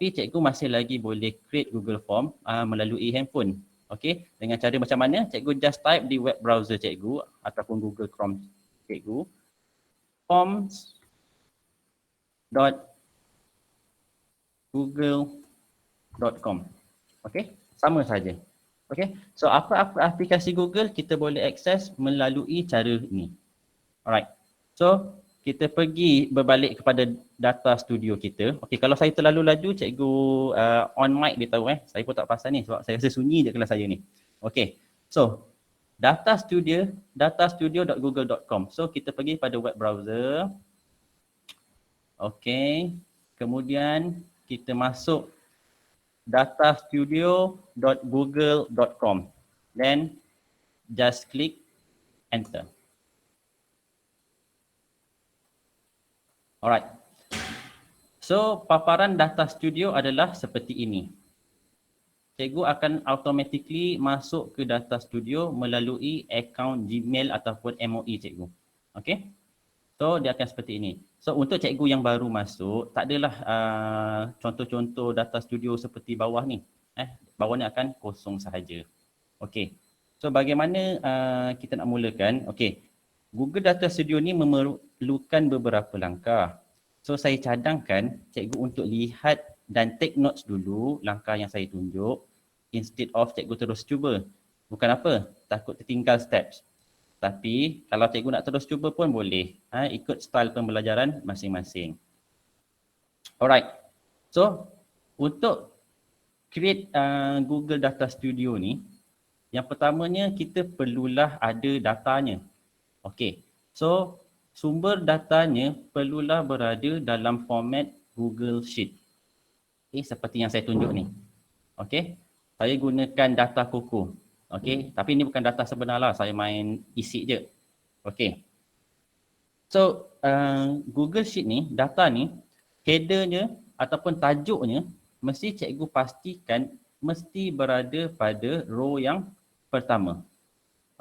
Tapi cikgu masih lagi boleh create Google Form melalui handphone. Okey, dengan cara macam mana? Cikgu just type di web browser cikgu ataupun Google Chrome cikgu, forms.google.com. Okey, sama saja. Okey, so apa-apa aplikasi Google kita boleh akses melalui cara ini. Alright, so kita pergi berbalik kepada data studio kita. Okey, kalau saya terlalu laju, cikgu on mic beritahu Saya pun tak pasal ni sebab saya rasa sunyi je kelas saya ni. Okey, so datastudio.google.com. So kita pergi pada web browser. Okey, kemudian kita masuk datastudio.google.com. Then just click enter. Alright. So paparan data studio adalah seperti ini. Cikgu akan automatically masuk ke data studio melalui akaun Gmail ataupun MOE cikgu. Okey. So dia akan seperti ini. So untuk cikgu yang baru masuk, tak adalah contoh-contoh data studio seperti bawah ni. Bawah ni akan kosong sahaja. Okey. So bagaimana kita nak mulakan? Okey. Google Data Studio ni memerlukan beberapa langkah. So saya cadangkan cikgu untuk lihat dan take notes dulu langkah yang saya tunjuk instead of cikgu terus cuba. Bukan apa, takut tertinggal steps. Tapi kalau cikgu nak terus cuba pun boleh. Ikut style pembelajaran masing-masing. Alright. So untuk create Google Data Studio ni, yang pertamanya kita perlulah ada datanya. Okey, so sumber datanya perlulah berada dalam format Google Sheet. Seperti yang saya tunjuk ni. Okey, saya gunakan data Coco. Okey, tapi ini bukan data sebenar lah, saya main isi je. Okey, so Google Sheet ni, data ni, headernya ataupun tajuknya mesti cikgu pastikan mesti berada pada row yang pertama.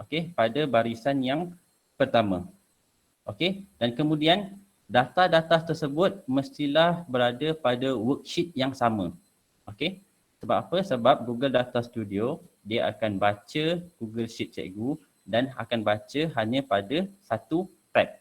Okey, pada barisan yang pertama. Okey, dan kemudian data-data tersebut mestilah berada pada worksheet yang sama. Okey, sebab apa? Sebab Google Data Studio dia akan baca Google Sheet cikgu dan akan baca hanya pada satu tab.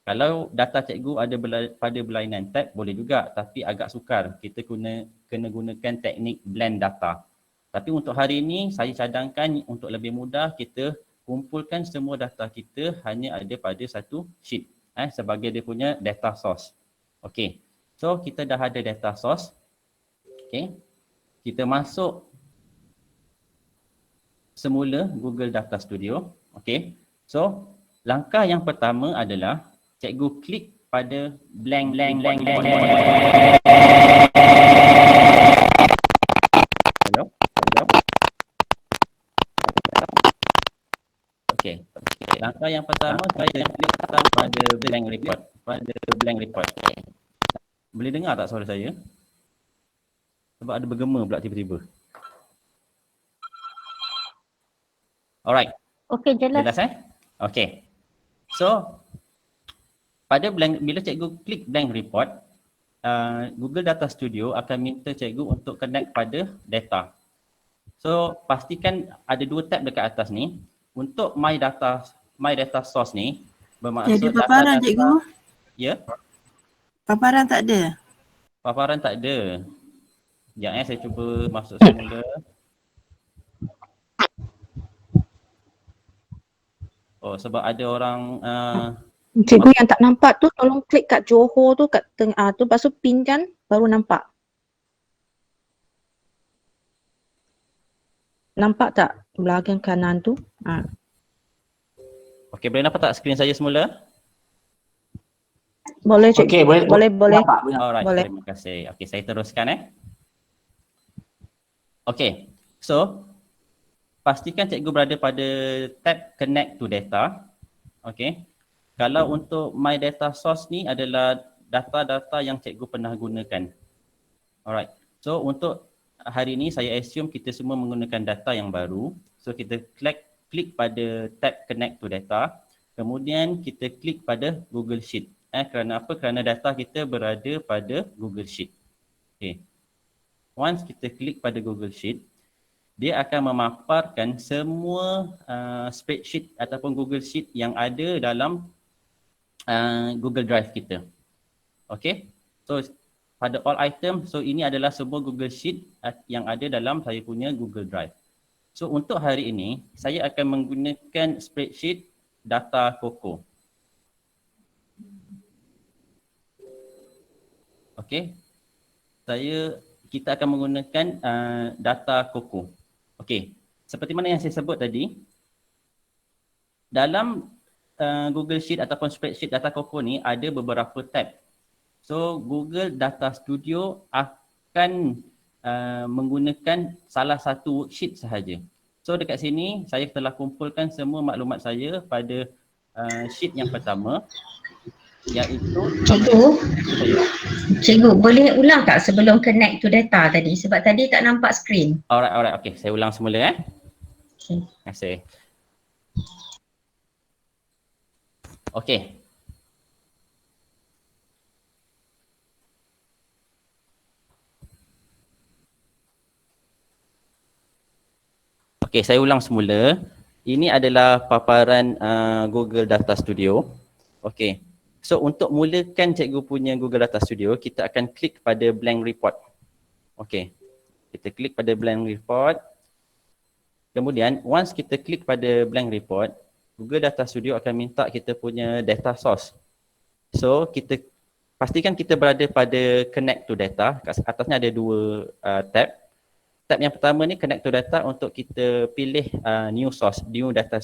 Kalau data cikgu ada pada berlainan tab boleh juga, tapi agak sukar. Kita kena gunakan teknik blend data. Tapi untuk hari ini saya cadangkan untuk lebih mudah kita kumpulkan semua data kita hanya ada pada satu sheet sebagai dia punya data source. Okey. So kita dah ada data source. Okey. Kita masuk semula Google Data Studio. Okey. So langkah yang pertama adalah cikgu klik pada blank. Hello. Okey. Langkah yang pertama saya klik pada blank report. Boleh dengar tak suara saya? Sebab ada bergema pula tiba-tiba. Alright. Okey, jelas. Jelas Okey. So pada bila cikgu klik blank report, Google Data Studio akan minta cikgu untuk connect pada data. So pastikan ada dua tab dekat atas ni. Untuk my data source ni bermaksud ada paparan cikgu? Ya. Paparan tak ada? Paparan tak ada. Sekejap saya cuba masuk semula. Oh, sebab ada orang Cikgu yang tak nampak tu tolong klik kat Johor tu kat tengah tu, lepas tu pin kan baru nampak. Nampak tak belakang kanan tu? Okey, boleh nampak tak skrin saya semula? Boleh cikgu. Okey, boleh. Alright, Boleh. terima kasih. Okey, saya teruskan Okey, so pastikan cikgu berada pada tab connect to data. Okey. Kalau untuk my data source ni adalah data-data yang cikgu pernah gunakan. Alright. So untuk hari ini saya assume kita semua menggunakan data yang baru. So kita klik pada tab connect to data. Kemudian kita klik pada Google Sheet. Kerana apa? Kerana data kita berada pada Google Sheet. Okay. once kita klik pada Google Sheet, dia akan memaparkan semua spreadsheet ataupun Google Sheet yang ada dalam Google Drive kita. Okay, so pada all item, so ini adalah semua Google Sheet yang ada dalam saya punya Google Drive. So untuk hari ini, saya akan menggunakan spreadsheet data Coco. Okay, kita akan menggunakan data Coco. Okay, seperti mana yang saya sebut tadi, dalam Google Sheet ataupun spreadsheet data Coco ni ada beberapa tab. So Google Data Studio akan menggunakan salah satu worksheet sahaja. So dekat sini saya telah kumpulkan semua maklumat saya pada sheet yang pertama, iaitu Cikgu boleh ulang tak sebelum connect to data tadi, sebab tadi tak nampak screen. Alright, okay, saya ulang semula Okay. Terima kasih. Okay. Okay, saya ulang semula. Ini adalah paparan Google Data Studio. Okay. So untuk mulakan cikgu punya Google Data Studio, kita akan klik pada blank report. Okay. Kita klik pada blank report. Kemudian once kita klik pada blank report, Google Data Studio akan minta kita punya data source. So kita pastikan kita berada pada connect to data. Kat atasnya ada dua tab. Tab yang pertama ni connect to data untuk kita pilih new data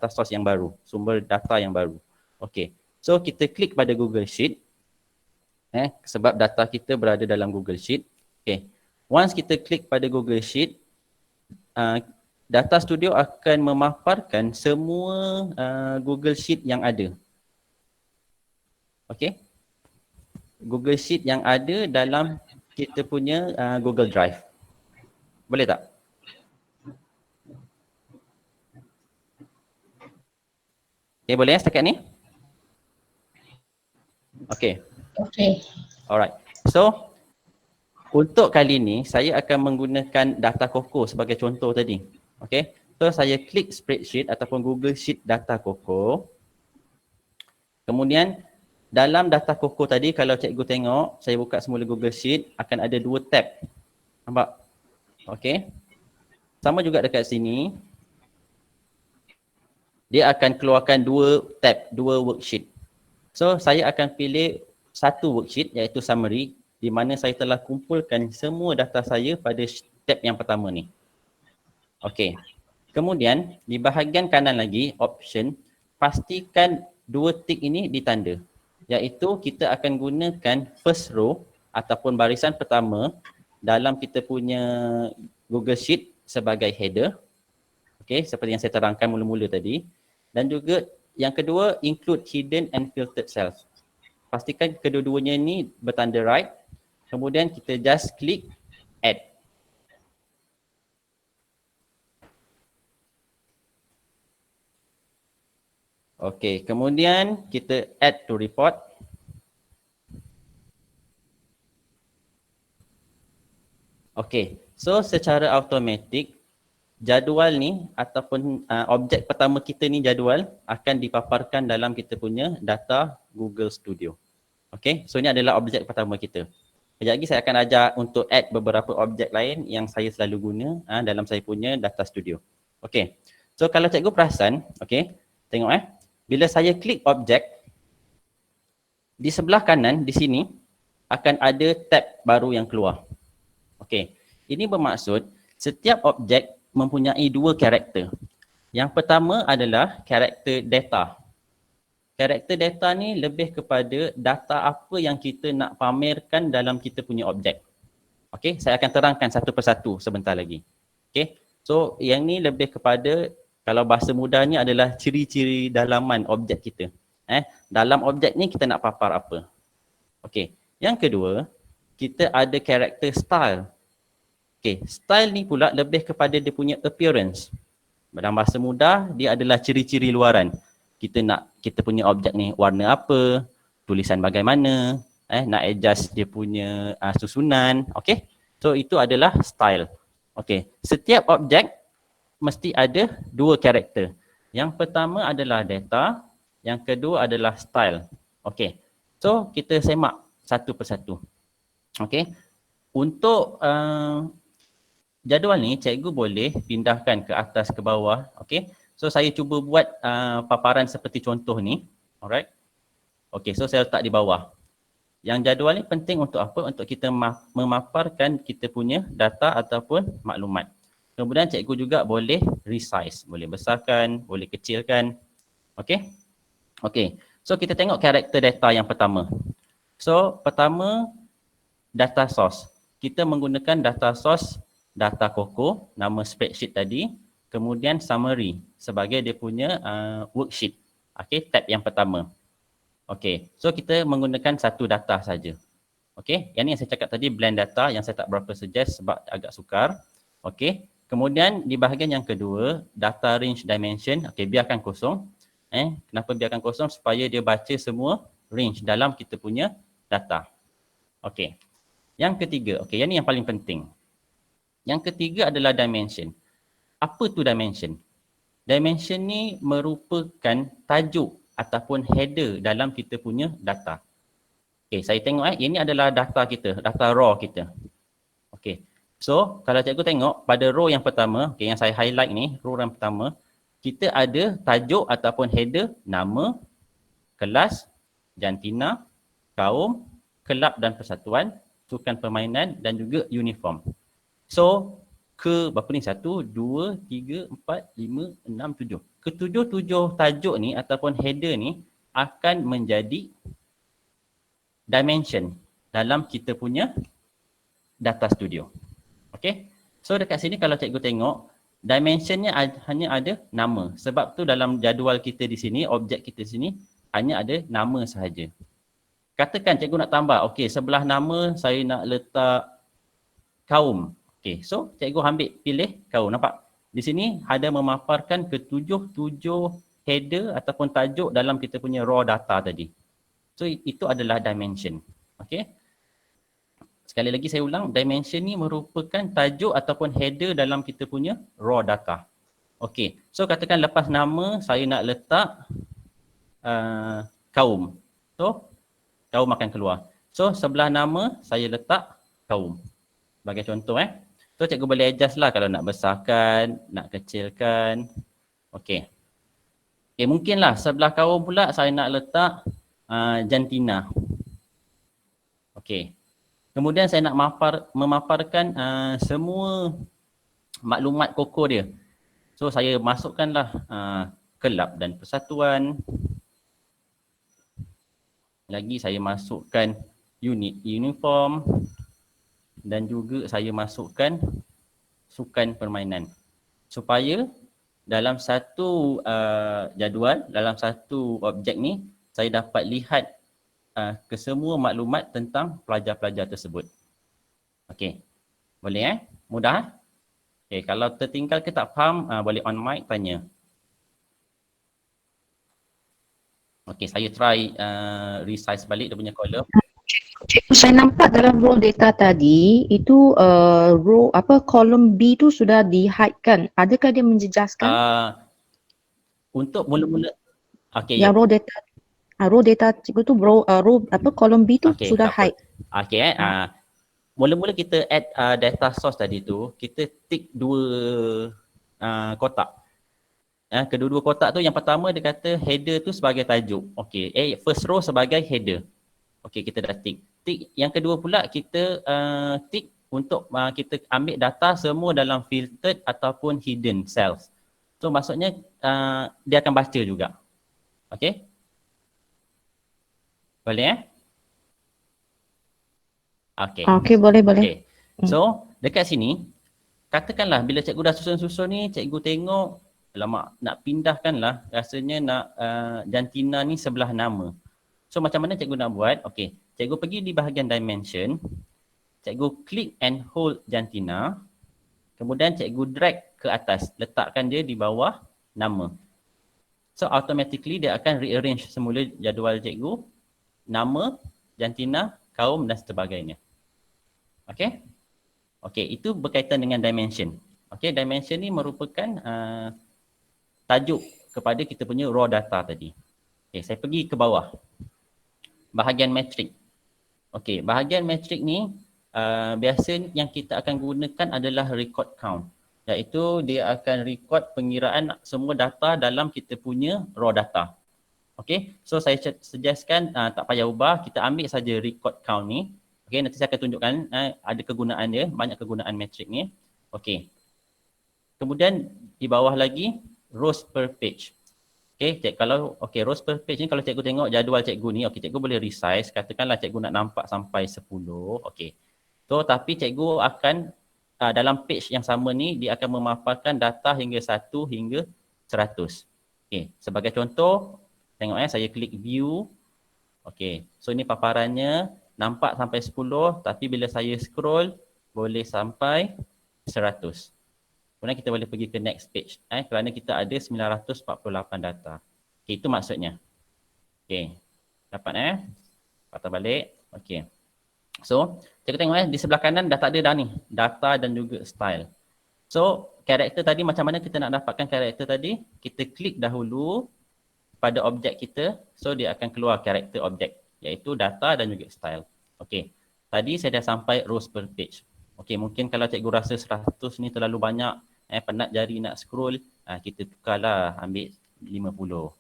source yang baru, sumber data yang baru. Okay. So kita klik pada Google Sheet. Sebab data kita berada dalam Google Sheet. Okay. Once kita klik pada Google Sheet, Data Studio akan memaparkan semua Google Sheet yang ada. Okay. Google Sheet yang ada dalam kita punya Google Drive. Boleh tak? Okay, boleh setakat ni? Okay. Okay. Alright. So, untuk kali ni, saya akan menggunakan data Coco sebagai contoh tadi. Okay. So, saya klik spreadsheet ataupun Google Sheet data Coco. Kemudian, dalam data Coco tadi, kalau cikgu tengok, saya buka semula Google Sheet, akan ada dua tab. Nampak? Okay. Sama juga dekat sini. Dia akan keluarkan dua tab, dua worksheet. So, saya akan pilih satu worksheet iaitu summary di mana saya telah kumpulkan semua data saya pada tab yang pertama ni. Okey. Kemudian di bahagian kanan lagi option, pastikan dua tick ini ditanda. Iaitu kita akan gunakan first row ataupun barisan pertama dalam kita punya Google Sheet sebagai header. Okey, seperti yang saya terangkan mula-mula tadi. Dan juga yang kedua include hidden and filtered cells. Pastikan kedua-duanya ni bertanda right. Kemudian kita just klik add. Okey, kemudian kita add to report. Okey, so secara automatik jadual ni ataupun objek pertama kita ni jadual akan dipaparkan dalam kita punya data Google Studio. Okey, so ini adalah objek pertama kita. Sekejap lagi saya akan ajar untuk add beberapa objek lain yang saya selalu guna dalam saya punya data studio. Okey, so kalau cikgu perasan, okey, tengok bila saya klik objek, di sebelah kanan di sini akan ada tab baru yang keluar. Okey, ini bermaksud setiap objek mempunyai dua karakter. Yang pertama adalah karakter data. Karakter data ni lebih kepada data apa yang kita nak pamerkan dalam kita punya objek. Okey, saya akan terangkan satu persatu sebentar lagi. Okey, so yang ni lebih kepada, kalau bahasa mudahnya adalah ciri-ciri dalaman objek kita. Dalam objek ni kita nak papar apa. Okey, yang kedua, kita ada karakter style. Okey, style ni pula lebih kepada dia punya appearance. Dalam bahasa mudah, dia adalah ciri-ciri luaran. Kita nak kita punya objek ni warna apa, tulisan bagaimana, nak adjust dia punya susunan. Okey. So itu adalah style. Okey, setiap objek mesti ada dua karakter. Yang pertama adalah data, yang kedua adalah style. Okey. So kita semak satu persatu. Okey. Untuk jadual ni cikgu boleh pindahkan ke atas ke bawah. Okey. So saya cuba buat paparan seperti contoh ni. Alright. Okey, so saya letak di bawah. Yang jadual ni penting untuk apa? Untuk kita memaparkan kita punya data ataupun maklumat. Kemudian cikgu juga boleh resize, boleh besarkan, boleh kecilkan. Okey? Okey. So kita tengok karakter data yang pertama. So pertama data source. Kita menggunakan data source data Coco, nama spreadsheet tadi, kemudian summary sebagai dia punya worksheet. Okey, tab yang pertama. Okey, so kita menggunakan satu data saja. Okey, yang ni yang saya cakap tadi blend data yang saya tak berapa suggest sebab agak sukar. Okey, kemudian di bahagian yang kedua, data range dimension. Okey, biarkan kosong. Kenapa biarkan kosong? Supaya dia baca semua range dalam kita punya data. Okey. Yang ketiga, okey, yang ni yang paling penting. Yang ketiga adalah dimension. Apa tu dimension? Dimension ni merupakan tajuk ataupun header dalam kita punya data. Okey, saya tengok ini adalah data kita, data raw kita. Okey. So, kalau cikgu tengok pada row yang pertama, okey, yang saya highlight ni, row yang pertama, kita ada tajuk ataupun header, nama, kelas, jantina, kaum, kelab dan persatuan, sukan permainan dan juga uniform. So, berapa ni? 1, 2, 3, 4, 5, 6, 7. Ketujuh-tujuh tajuk ni ataupun header ni akan menjadi dimension dalam kita punya data studio. Okay. So dekat sini kalau cikgu tengok, dimensionnya hanya ada nama. Sebab tu dalam jadual kita di sini, objek kita di sini hanya ada nama sahaja. Katakan cikgu nak tambah, okay, sebelah nama saya nak letak kaum. Okay, so cikgu ambil pilih kaum, nampak? Di sini ada memaparkan ketujuh-tujuh header ataupun tajuk dalam kita punya raw data tadi. So itu adalah dimension. Okay. Sekali lagi saya ulang, dimension ni merupakan tajuk ataupun header dalam kita punya raw data. Okay, so katakan lepas nama saya nak letak kaum. So kaum akan keluar. So sebelah nama saya letak kaum. Sebagai contoh So cikgu boleh adjust lah kalau nak besarkan, nak kecilkan. Okay. Okay, mungkinlah sebelah kaum pula saya nak letak jantina. Okay. Kemudian saya nak memaparkan semua maklumat Coco dia. So saya masukkanlah kelab dan persatuan. Lagi saya masukkan unit uniform. Dan juga saya masukkan sukan permainan. Supaya dalam satu jadual, dalam satu objek ni, saya dapat lihat kesemua maklumat tentang pelajar-pelajar tersebut. Okey. Boleh Mudah? Okey, kalau tertinggal ke tak faham, boleh on mic tanya. Okey, saya try resize balik dia punya column. Cikgu, saya nampak dalam row data tadi itu column B tu sudah di-hide kan? Adakah dia menjejaskan? Untuk mula-mula Yang row data cikgu tu column B tu okay, sudah hide. Okey mula-mula kita add data source tadi tu, kita tick dua kotak. Kedua-dua kotak tu, yang pertama dia kata header tu sebagai tajuk. Okey, first row sebagai header. Okey, kita dah tick. Yang kedua pula kita tick untuk kita ambil data semua dalam filtered ataupun hidden cells. So maksudnya dia akan baca juga. Okey? Boleh Okey. Okey, boleh. Okay. So dekat sini, katakanlah bila cikgu dah susun-susun ni, cikgu tengok, alamak nak pindahkanlah, rasanya nak jantina ni sebelah nama. So macam mana cikgu nak buat? Okey, cikgu pergi di bahagian dimension, cikgu click and hold jantina, kemudian cikgu drag ke atas, letakkan dia di bawah nama. So automatically dia akan rearrange semula jadual cikgu, nama, jantina, kaum dan sebagainya. Okey? Okey, itu berkaitan dengan dimension. Okey, dimension ni merupakan tajuk kepada kita punya raw data tadi. Okey, saya pergi ke bawah. Bahagian metrik. Okey, bahagian metrik ni biasa yang kita akan gunakan adalah record count. Iaitu dia akan record pengiraan semua data dalam kita punya raw data. Okey, so saya suggestkan tak payah ubah, kita ambil saja record count ni. Okey, nanti saya akan tunjukkan ada kegunaan dia, banyak kegunaan metrik ni. Okey. Kemudian di bawah lagi rows per page. Okey, kalau rows per page ni kalau cikgu tengok jadual cikgu ni, okey cikgu boleh resize, katakanlah cikgu nak nampak sampai 10. Okey. So tapi cikgu akan dalam page yang sama ni dia akan memaparkan data hingga 1 hingga 100. Okey, sebagai contoh tengok saya klik view. Okey, so ini paparannya nampak sampai 10 tapi bila saya scroll boleh sampai 100. Kemudian kita boleh pergi ke next page kerana kita ada 948 data. Okey, itu maksudnya. Okey. Dapat patah balik. Okey. So, kita tengok di sebelah kanan dah tak ada dah ni, data dan juga style. So, karakter tadi macam mana kita nak dapatkan karakter tadi? Kita klik dahulu pada objek kita, so dia akan keluar karakter objek iaitu data dan juga style. Okey. Tadi saya dah sampai rows per page. Okey, mungkin kalau cikgu rasa 100 ni terlalu banyak, penat jari nak scroll, kita tukarlah ambil 50.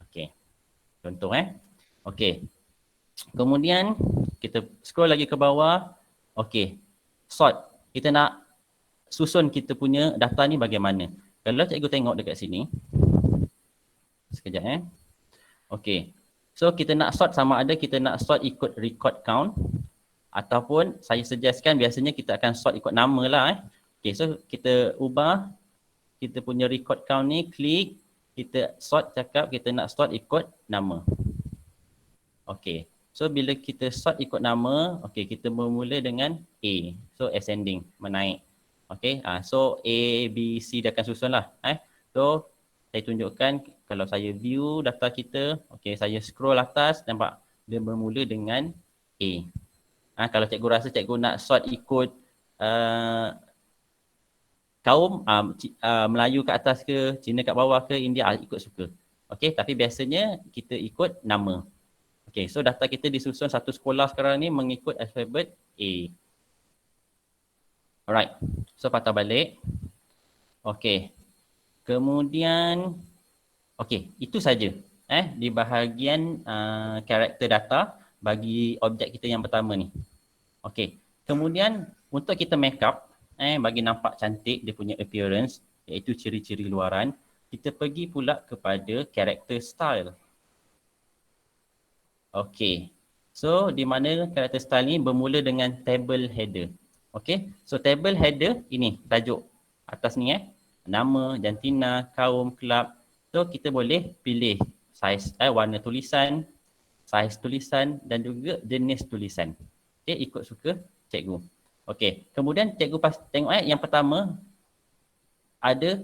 Okey. Contoh Okey. Kemudian kita scroll lagi ke bawah. Okey. Sort. Kita nak susun kita punya data ni bagaimana? Kalau cikgu tengok dekat sini, sekejap Okey. So kita nak sort sama ada kita nak sort ikut record count ataupun saya suggestkan biasanya kita akan sort ikut nama lah Okey, so kita ubah kita punya record count ni, klik, kita sort cakap kita nak sort ikut nama. Okey. So bila kita sort ikut nama, okey kita bermula dengan A. So ascending, menaik. Okey. So A, B, C dia akan susun lah So saya tunjukkan kalau saya view data kita, okey saya scroll atas, nampak dia bermula dengan A. Kalau cikgu rasa cikgu nak sort ikut kaum Melayu kat atas ke, Cina kat bawah ke, India, ikut suka. Okey, tapi biasanya kita ikut nama. Okey, so data kita disusun satu sekolah sekarang ni mengikut alfabet A. Alright, so patah balik. Okey. Kemudian, okey, itu saja di bahagian karakter data bagi objek kita yang pertama ni. Okey, kemudian untuk kita make up, bagi nampak cantik dia punya appearance, iaitu ciri-ciri luaran, kita pergi pula kepada karakter style. Okey, so di mana karakter style ni bermula dengan table header. Okey, so table header ini tajuk atas ni nama, jantina, kaum, kelab. So kita boleh pilih saiz warna tulisan, saiz tulisan dan juga jenis tulisan. Okey, ikut suka cikgu. Okey, kemudian cikgu tengok yang pertama ada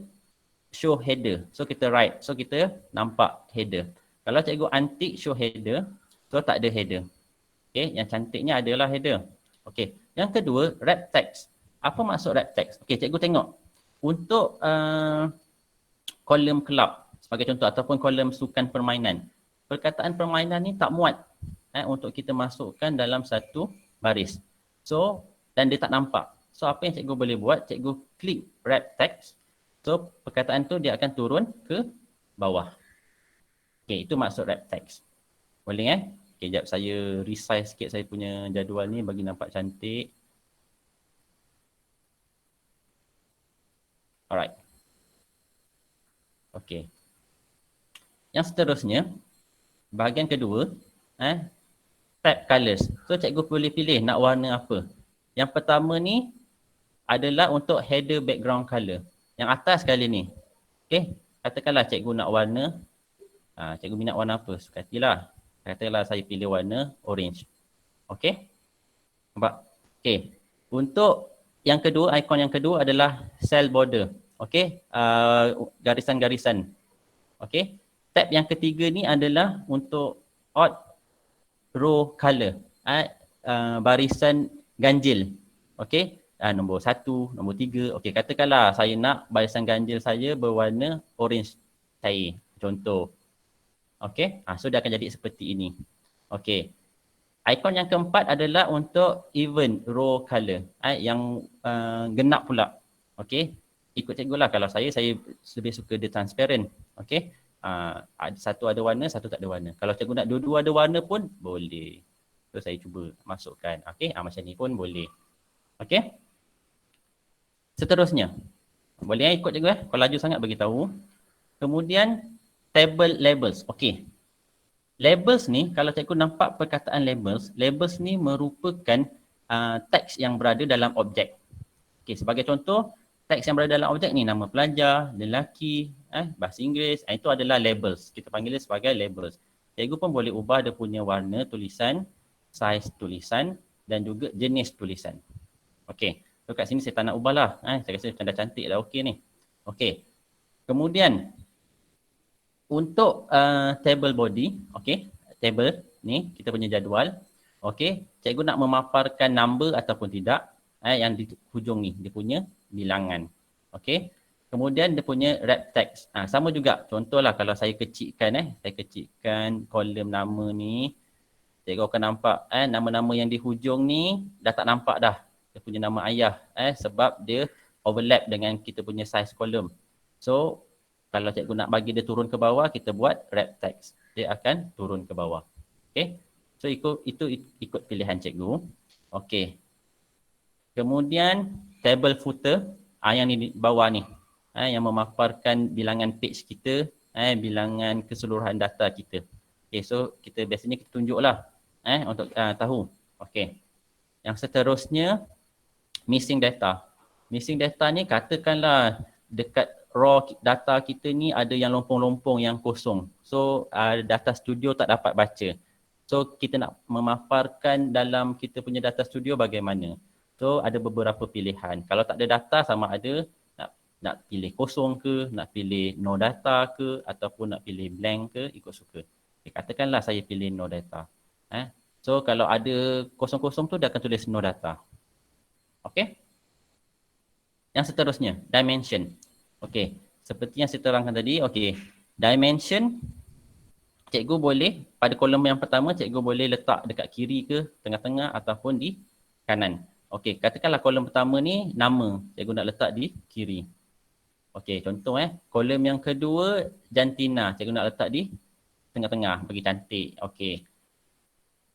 show header. So kita right, so kita nampak header. Kalau cikgu antik show header, so tak ada header. Okey, yang cantiknya adalah header. Okey, yang kedua wrap text. Apa maksud wrap text? Okey, cikgu tengok. Untuk kolom kelab sebagai contoh ataupun kolom sukan permainan. Perkataan permainan ni tak muat untuk kita masukkan dalam satu baris. So, dan dia tak nampak. So, apa yang cikgu boleh buat? Cikgu klik wrap text. So, perkataan tu dia akan turun ke bawah. Okey, itu maksud wrap text. Boleh Okey, jap saya resize sikit saya punya jadual ni bagi nampak cantik. Alright. Okey. Yang seterusnya, bahagian kedua, tab colors. So cikgu boleh pilih nak warna apa. Yang pertama ni adalah untuk header background color. Yang atas kali ni. Okey, katakanlah cikgu nak warna, cikgu minat warna apa? Sukatilah. Katakanlah saya pilih warna orange. Okey. Nampak? Okey. Untuk yang kedua, ikon yang kedua adalah cell border. Okey, garisan-garisan. Okey. Tab yang ketiga ni adalah untuk odd row color. Barisan ganjil. Okey. nombor 1, nombor 3. Okey, katakanlah saya nak barisan ganjil saya berwarna orange cair. Contoh. Okey, so dia akan jadi seperti ini. Okey. Ikon yang keempat adalah untuk even row color. Yang genap pula. Okey. Ikut cikgu lah. Kalau saya lebih suka dia transparent. Okey. Satu ada warna, satu tak ada warna. Kalau cikgu nak dua-dua ada warna pun boleh. So saya cuba masukkan. Okey. Macam ni pun boleh. Okey. Seterusnya. Boleh ikut cikgu Kalau laju sangat bagi tahu. Kemudian table labels. Okey. Labels ni, kalau cikgu nampak perkataan labels, labels ni merupakan teks yang berada dalam objek. Okey, sebagai contoh, teks yang berada dalam objek ni nama pelajar, lelaki, bahasa Inggeris, itu adalah labels. Kita panggil dia sebagai labels. Cikgu pun boleh ubah dia punya warna tulisan, saiz tulisan dan juga jenis tulisan. Okey, so kat sini saya tak nak ubah lah. Saya rasa macam dah cantik dah okey ni. Okey, kemudian untuk table body, okey, table ni kita punya jadual. Okey, cikgu nak memaparkan number ataupun tidak yang di hujung ni dia punya bilangan. Okey. Kemudian dia punya wrap text. Sama juga. Contohlah kalau saya kecilkan saya kecilkan kolom nama ni, cikgu akan nampak nama-nama yang di hujung ni dah tak nampak dah. Dia punya nama ayah sebab dia overlap dengan kita punya size kolom. So kalau cikgu nak bagi dia turun ke bawah, kita buat wrap text. Dia akan turun ke bawah. Okey. So ikut pilihan cikgu. Okey. Kemudian table footer yang ni di bawah ni. Yang memaparkan bilangan page kita, bilangan keseluruhan data kita. Okey, so kita biasanya kita tunjuklah untuk tahu. Okey. Yang seterusnya missing data. Missing data ni katakanlah dekat raw data kita ni ada yang lompong-lompong yang kosong. So data studio tak dapat baca. So kita nak memaparkan dalam kita punya data studio bagaimana. So ada beberapa pilihan. Kalau tak ada data sama ada nak pilih kosong ke, nak pilih no data ke ataupun nak pilih blank ke, ikut suka. Okay, katakanlah saya pilih no data. So kalau ada kosong-kosong tu dia akan tulis no data. Okey. Yang seterusnya, dimension. Okey, seperti yang saya terangkan tadi, okey. Dimension, cikgu boleh, pada kolom yang pertama, cikgu boleh letak dekat kiri ke, tengah-tengah ataupun di kanan. Okey, katakanlah kolom pertama ni, nama, cikgu nak letak di kiri. Okey, contoh kolom yang kedua, jantina, cikgu nak letak di tengah-tengah, bagi cantik. Okey.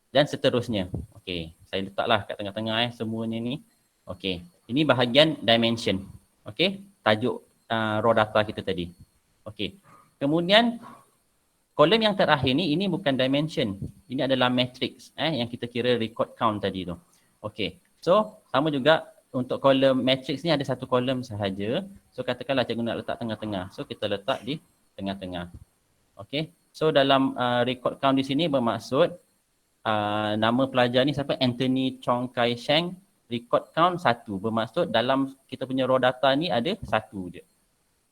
Dan seterusnya. Okey, saya letaklah kat tengah-tengah semuanya ni. Okey, ini bahagian dimension. Okey, tajuk raw data kita tadi. Okey. Kemudian kolom yang terakhir ni ini bukan dimension. Ini adalah matrix yang kita kira record count tadi tu. Okey. So sama juga untuk kolom matrix ni ada satu kolom sahaja. So katakanlah cikgu nak letak tengah-tengah. So kita letak di tengah-tengah. Okey. So dalam record count di sini bermaksud nama pelajar ni siapa? Anthony Chong Kai Sheng. Record count 1. Bermaksud dalam kita punya raw data ni ada 1 je.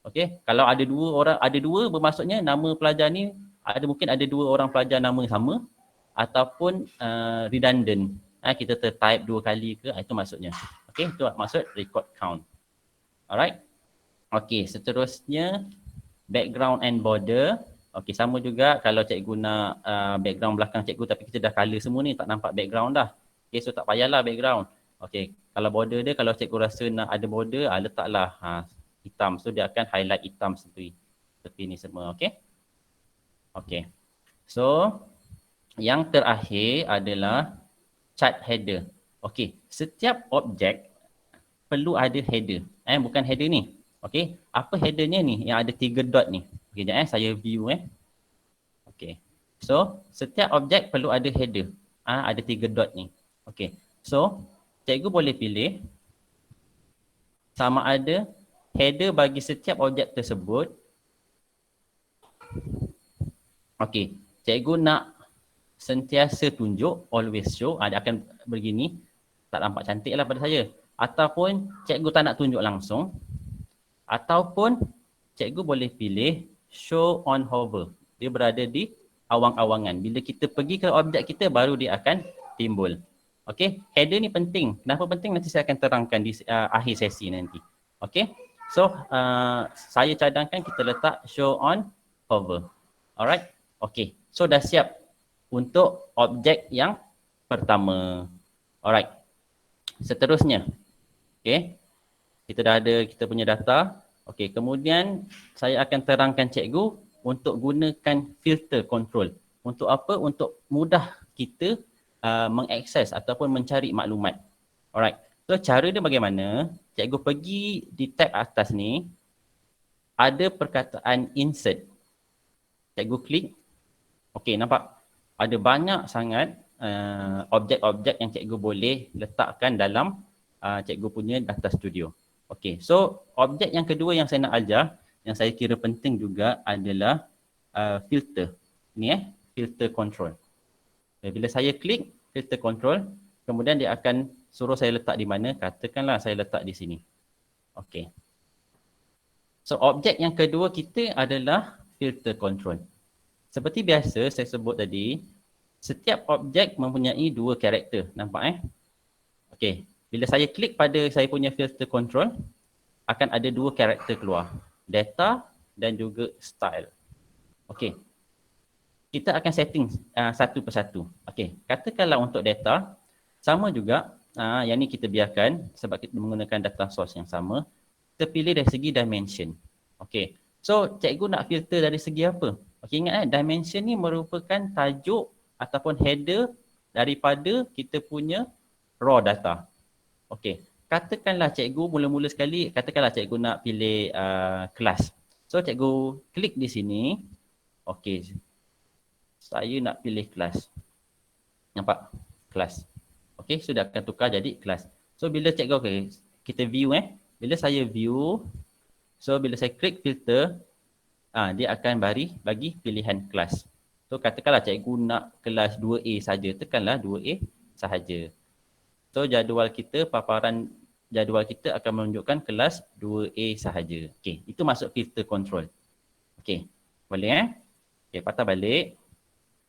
Okey, kalau ada dua bermaksudnya nama pelajar ni mungkin ada 2 orang pelajar nama sama ataupun redundant. Kita tertype 2 kali ke, itu maksudnya. Okey, itu maksud record count. Alright. Okey, seterusnya background and border. Okey, sama juga kalau cikgu nak background belakang cikgu tapi kita dah colour semua ni, tak nampak background dah. Okey, so tak payahlah background. Okey, kalau border dia, kalau cikgu rasa nak ada border, letaklah hitam. So dia akan highlight hitam seperti ini semua. Okey. Okey. So yang terakhir adalah chart header. Okey, setiap objek perlu ada header. Bukan header ni. Okey, apa headernya ni yang ada 3 dot ni? Okey, jap saya view Okey. So setiap objek perlu ada header. Ada 3 dot ni. Okey. So cikgu boleh pilih sama ada header bagi setiap objek tersebut. Okey, cikgu nak sentiasa tunjuk, always show. Dia akan begini. Tak nampak cantik lah pada saya. Ataupun cikgu tak nak tunjuk langsung. Ataupun cikgu boleh pilih show on hover. Dia berada di awang-awangan. Bila kita pergi ke objek kita, baru dia akan timbul. Okey, header ni penting. Kenapa penting nanti saya akan terangkan di akhir sesi nanti. Okey. So, saya cadangkan kita letak show on hover. Alright. Okey. So dah siap untuk objek yang pertama. Alright. Seterusnya. Okey. Kita dah ada kita punya data. Okey, kemudian saya akan terangkan cikgu untuk gunakan filter control. Untuk apa? Untuk mudah kita mengakses ataupun mencari maklumat. Alright. So cara dia bagaimana? Cikgu pergi di tab atas ni, ada perkataan insert. Cikgu klik. Okey, nampak? Ada banyak sangat objek-objek yang cikgu boleh letakkan dalam cikgu punya data studio. Okey, so objek yang kedua yang saya nak ajar, yang saya kira penting juga adalah filter. Ni filter control. Bila saya klik filter control, kemudian dia akan suruh saya letak di mana. Katakanlah saya letak di sini. Okey. So objek yang kedua kita adalah filter control. Seperti biasa saya sebut tadi, setiap objek mempunyai dua karakter. Nampak Okey. Bila saya klik pada saya punya filter control, akan ada dua karakter keluar. Data dan juga style. Okey. Kita akan setting satu persatu. Okey, katakanlah untuk data, sama juga, yang ni kita biarkan sebab kita menggunakan data source yang sama. Kita pilih dari segi dimension. Okey, so cikgu nak filter dari segi apa? Okey, ingat dimension ni merupakan tajuk ataupun header daripada kita punya raw data. Okey, katakanlah cikgu mula-mula sekali, katakanlah cikgu nak pilih kelas. So cikgu klik di sini. Okey, saya nak pilih kelas. Nampak? Kelas. Okey, sudah akan tukar jadi kelas. So bila cikgu kita view bila saya view, so bila saya klik filter, dia akan bagi pilihan kelas. So katakanlah cikgu nak kelas 2A saja, tekanlah 2A sahaja. So jadual kita, paparan jadual kita akan menunjukkan kelas 2A sahaja. Okey, itu masuk filter control. Okey, boleh Okey, patah balik.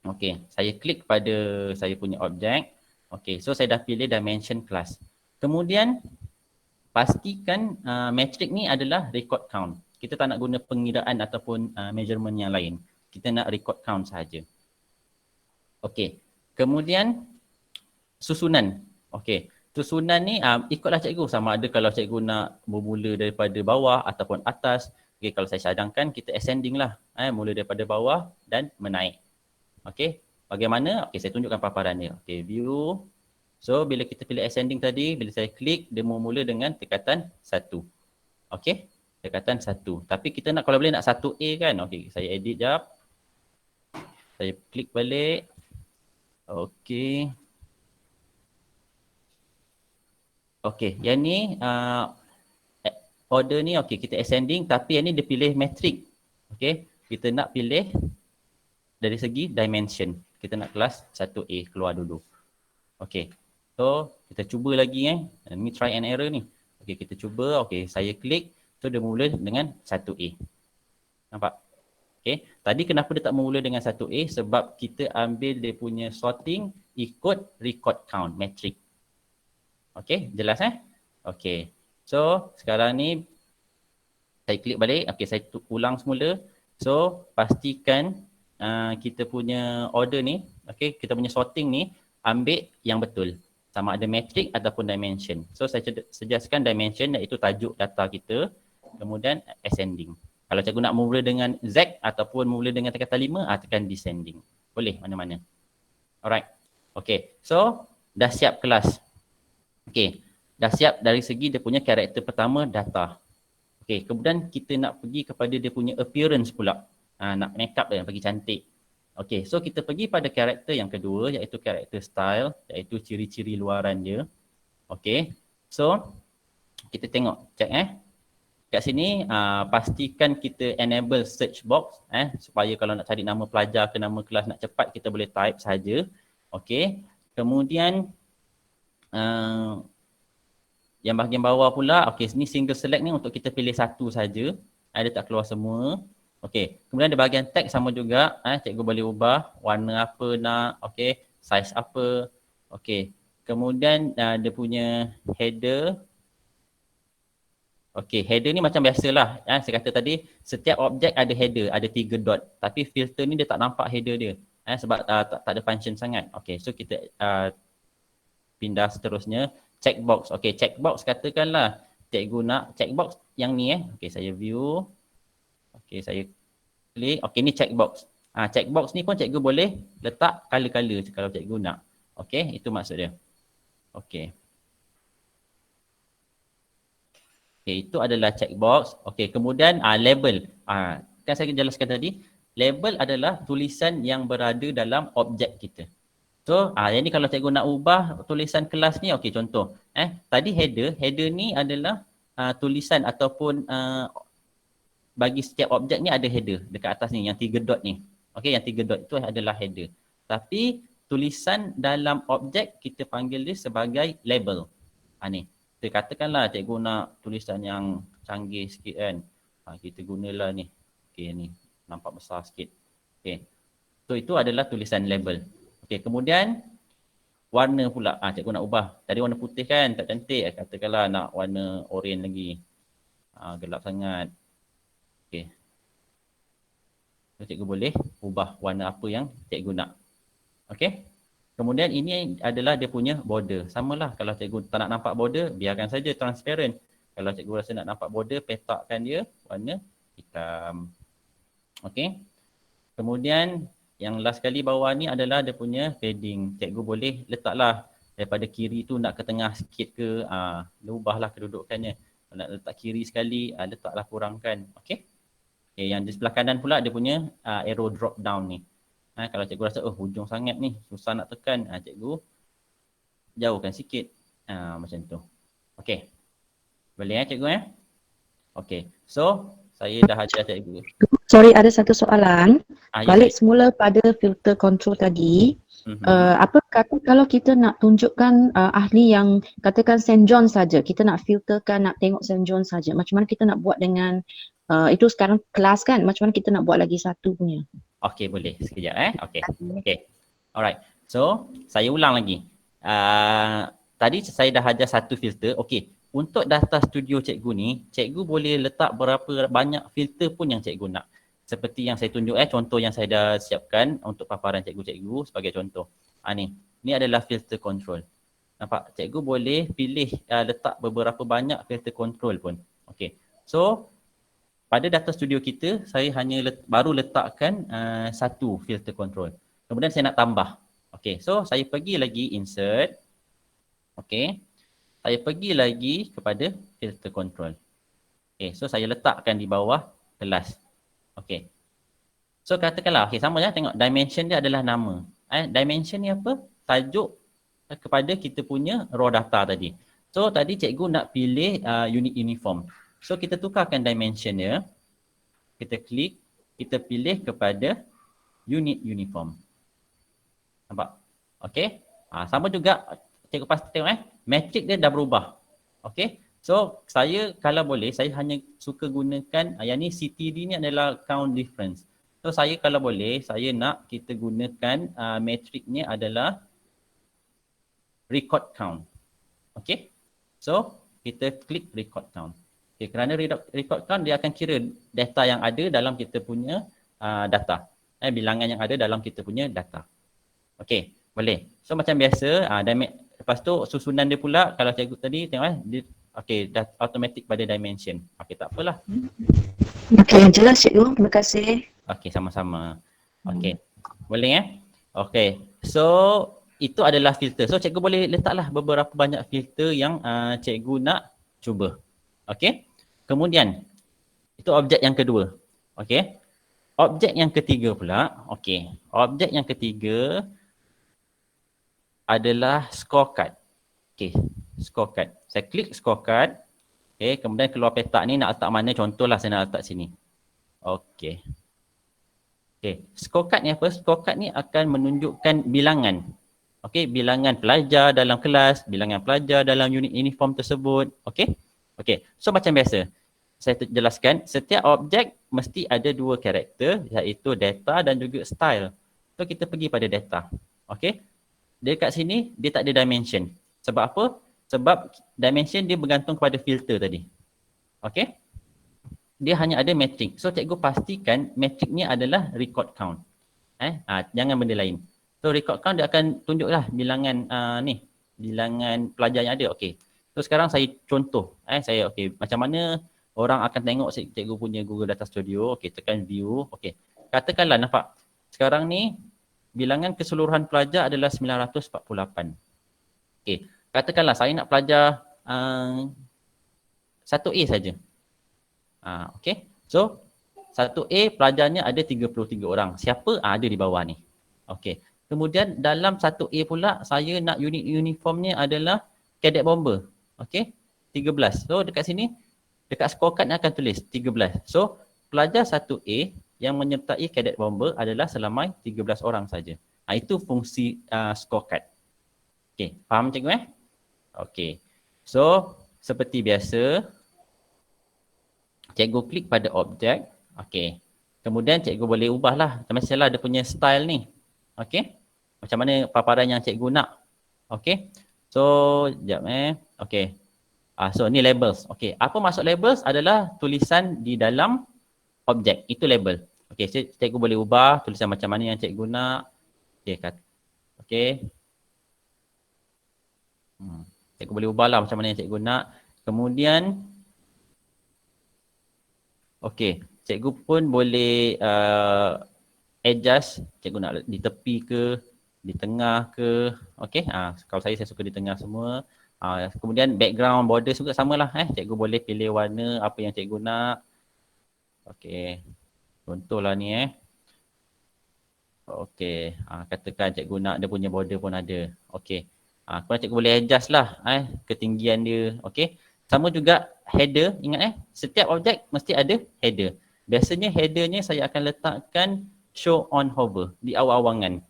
Okey, saya klik pada saya punya objek. Okey, so saya dah pilih dimension class. Kemudian pastikan metrik ni adalah record count. Kita tak nak guna pengiraan ataupun measurement yang lain. Kita nak record count sahaja. Okey, kemudian susunan. Okey, susunan ni ikutlah cikgu, sama ada kalau cikgu nak bermula daripada bawah ataupun atas. Okey, kalau saya cadangkan kita ascending lah. Mula daripada bawah dan menaik. Okey, bagaimana? Okey, saya tunjukkan paparan dia. Okey, view. So, bila kita pilih ascending tadi, bila saya klik, dia mula dengan tekatan 1. Okey, tekatan 1. Tapi kita nak, kalau boleh nak 1A kan? Okey, saya edit jap. Saya klik balik. Okey. Okey, yang ni order ni okey, kita ascending tapi yang ni dia pilih metrik. Okey, kita nak pilih dari segi dimension. Kita nak kelas 1A keluar dulu. Okey. So, kita cuba lagi Ini try and error ni. Okey, kita cuba. Okey, saya klik. So, dia mula dengan 1A. Nampak? Okey. Tadi kenapa dia tak mula dengan 1A? Sebab kita ambil dia punya sorting ikut record count, metrik. Okey, jelas Okey. So, sekarang ni saya klik balik. Okey, saya ulang semula. So, pastikan kita punya order ni, okey, kita punya sorting ni ambil yang betul. Sama ada metrik ataupun dimension. So, saya suggestkan dimension iaitu tajuk data kita. Kemudian ascending. Kalau cikgu nak mula dengan Z ataupun mula dengan tekatan 5, tekan descending. Boleh mana-mana. Alright. Okey. So, dah siap kelas. Okey. Dah siap dari segi dia punya karakter pertama, data. Okey. Kemudian kita nak pergi kepada dia punya appearance pula. Nak make up dia, bagi cantik. Okey. So, kita pergi pada karakter yang kedua iaitu karakter style. Iaitu ciri-ciri luaran dia. Okey. So, kita tengok. Check Kat sini pastikan kita enable search box supaya kalau nak cari nama pelajar ke nama kelas nak cepat kita boleh type saja. Okey. Kemudian yang bahagian bawah pula, okey, sini single select ni untuk kita pilih satu saja. Dia tak keluar semua. Okey. Kemudian di bahagian tag sama juga, cikgu boleh ubah warna apa nak, okey, size apa. Okey. Kemudian dia punya header. Okey, header ni macam biasalah. Saya kata tadi, setiap objek ada header, ada 3 dot. Tapi filter ni dia tak nampak header dia. Sebab tak ada function sangat. Okey, so kita pindah seterusnya. Checkbox. Okey, checkbox katakanlah cikgu nak checkbox yang ni Okey, saya view. Okey, saya klik. Okey, ni checkbox. Checkbox ni pun cikgu boleh letak color-color kalau cikgu nak. Okey, itu maksud dia. Okey. Okey, itu adalah checkbox. Okey, kemudian label. Kan saya jelaskan tadi, label adalah tulisan yang berada dalam objek kita. So, yang ni kalau cikgu nak ubah tulisan kelas ni, okey contoh. Tadi header ni adalah tulisan ataupun bagi setiap objek ni ada header dekat atas ni yang 3 dot ni. Okey, yang 3 dot itu adalah header. Tapi tulisan dalam objek kita panggil dia sebagai label. Ni. Kita katakanlah cikgu nak tulisan yang canggih sikit kan. Kita gunalah ni. Okey ni nampak besar sikit. Okey. So itu adalah tulisan label. Okey, kemudian warna pula. Cikgu nak ubah. Tadi warna putih kan tak cantik. Katakanlah nak warna oranye lagi. Gelap sangat. Okey. So cikgu boleh ubah warna apa yang cikgu nak. Okey. Kemudian ini adalah dia punya border. Samalah kalau cikgu tak nak nampak border, biarkan saja transparent. Kalau cikgu rasa nak nampak border, petakkan dia warna hitam. Okey. Kemudian yang last kali bawah ni adalah dia punya padding. Cikgu boleh letaklah daripada kiri tu nak ke tengah sikit ke, ubahlah kedudukannya. Kalau nak letak kiri sekali, letaklah kurangkan. Okey. Okay, yang di sebelah kanan pula dia punya arrow drop down ni. Kalau cikgu rasa hujung sangat ni, susah nak tekan, cikgu jauhkan sikit. Macam tu. Okey. Boleh cikgu Okey. So, saya dah ajar cikgu. Sorry, ada satu soalan. Balik Ya. semula pada filter control tadi. Apa kata kalau kita nak tunjukkan ahli yang katakan St. John saja, kita nak filterkan, nak tengok St. John saja. Macam mana kita nak buat dengan itu sekarang kelas kan? Macam mana kita nak buat lagi satu punya? Okey, boleh. Sekejap Okey. Alright. So, saya ulang lagi. Tadi saya dah ajar satu filter. Okey. Untuk data studio cikgu ni, cikgu boleh letak berapa banyak filter pun yang cikgu nak. Seperti yang saya tunjuk contoh yang saya dah siapkan untuk paparan cikgu-cikgu sebagai contoh. Ni adalah filter control. Nampak? Cikgu boleh pilih letak beberapa banyak filter control pun. Okey. So, pada data studio kita, saya hanya baru letakkan satu filter control. Kemudian saya nak tambah. Okey, so saya pergi lagi insert. Okey. Saya pergi lagi kepada filter control. Okey, so saya letakkan di bawah kelas. Okey. So katakanlah, sama tengok dimension dia adalah nama. Dimension ni apa? Tajuk kepada kita punya raw data tadi. So tadi cikgu nak pilih unit uniform. So kita tukarkan dimension dia. Kita klik, kita pilih kepada unit uniform. Nampak? Okey. Sama juga cikgu pasti tengok matrix dia dah berubah. Okey. So saya kalau boleh saya hanya suka gunakan yang ni CTD ni adalah count difference. So saya kalau boleh saya nak kita gunakan matrix ni adalah record count. Okey. So kita klik record count. Okay, kerana record count dia akan kira data yang ada dalam kita punya data. Bilangan yang ada dalam kita punya data. Okey, boleh. So macam biasa, lepas tu susunan dia pula kalau cikgu tadi tengok dia okey dah automatic pada dimension. Okey, tak apalah. Okey, jelas cikgu. Terima kasih. Okey, sama-sama. Okey. Boleh Okey. So itu adalah filter. So cikgu boleh letaklah beberapa banyak filter yang cikgu nak cuba. Okey. Kemudian itu objek yang kedua. Okey. Objek yang ketiga pula. Okey. Objek yang ketiga adalah scorecard. Okey, scorecard. Saya klik scorecard. Okey, kemudian keluar petak ni nak letak mana, contohlah saya nak letak sini. Okey. Okey, scorecard ni apa? Scorecard ni akan menunjukkan bilangan. Okey, bilangan pelajar dalam kelas, bilangan pelajar dalam unit uniform tersebut. Okey. Okey, so macam biasa. Saya jelaskan, setiap objek mesti ada dua karakter iaitu data dan juga style. So kita pergi pada data. Okey. dekat sini dia tak ada dimension. Sebab apa? Sebab dimension dia bergantung kepada filter tadi. Okay? Dia hanya ada metrik. So cikgu pastikan metrik ni adalah record count. Jangan benda lain. So record count dia akan tunjuklah bilangan bilangan pelajar yang ada. Okey. So sekarang saya contoh. Saya macam mana orang akan tengok cikgu punya Google Data Studio. Okey, tekan view. Okey. Katakanlah nampak. Sekarang ni bilangan keseluruhan pelajar adalah 948. Okey. Katakanlah saya nak pelajar 1A saja. Okey. So 1A pelajarnya ada 33 orang. Siapa? Ada di bawah ni. Okey. Kemudian dalam 1A pula saya nak unit uniformnya adalah cadet bomber. Okey. 13. So dekat sini dekat scorecard ni akan tulis 13. So pelajar 1A yang menyertai cadet bomber adalah selamai 13 orang saja. Itu fungsi scorecard. Okey, faham cikgu Okey. So seperti biasa cikgu klik pada objek. Okey. Kemudian cikgu boleh ubahlah. Macam dia punya style ni. Okey. Macam mana paparan yang cikgu nak. Okey. So, sekejap Okey. So ni labels. Okey. Apa maksud labels adalah tulisan di dalam objek. Itu label. Okey, cikgu boleh ubah tulisan macam mana yang cikgu nak. Okey. Okey. Cikgu boleh ubahlah macam mana yang cikgu nak. Kemudian okey, cikgu pun boleh adjust, cikgu nak di tepi ke, di tengah ke. Okey, kalau saya suka di tengah semua. Kemudian background, border juga samalah. Cikgu boleh pilih warna apa yang cikgu nak. Okey, contohlah ni Okey, katakan cikgu nak dia punya border pun ada. Okey, kemudian cikgu boleh adjust lah ketinggian dia. Okey. Sama juga header, ingat setiap objek mesti ada header. Biasanya headernya saya akan letakkan show on hover di awal-awangan.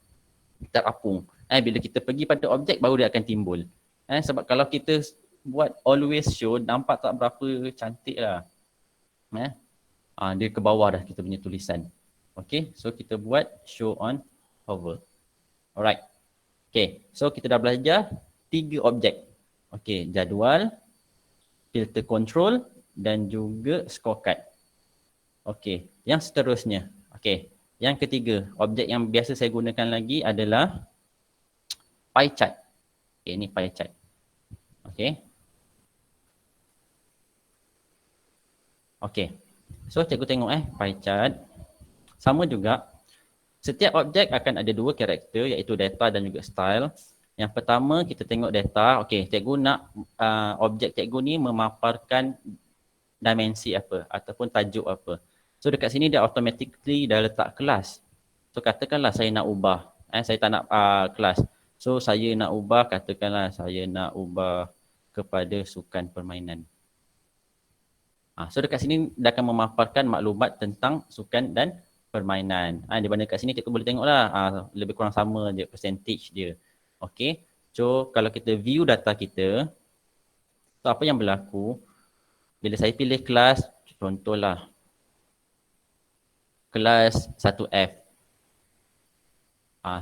Terapung. Bila kita pergi pada objek baru dia akan timbul. Sebab kalau kita buat always show nampak tak berapa cantik lah. Dia ke bawah dah kita punya tulisan. Okay, so kita buat show on hover. Alright. Okay, so kita dah belajar 3 objek. Okay, jadual, filter control dan juga scorecard. Okey, yang seterusnya. Okey, yang ketiga, objek yang biasa saya gunakan lagi adalah pie chart. Okey, ini pie chart. Okey. Okey. So cikgu tengok pie chart. Sama juga setiap objek akan ada 2 karakter iaitu data dan juga style. Yang pertama kita tengok data. Okey, cikgu nak objek cikgu ni memaparkan dimensi apa ataupun tajuk apa. So dekat sini dia automatically dah letak kelas. So katakanlah saya nak ubah. Saya tak nak kelas. So saya nak ubah, katakanlah saya nak ubah kepada sukan permainan. So dekat sini dia akan memaparkan maklumat tentang sukan dan permainan. Di mana dekat sini cikgu boleh tengoklah lebih kurang sama je percentage dia. Okey. So kalau kita view data kita, so apa yang berlaku bila saya pilih kelas, contohlah kelas 1F.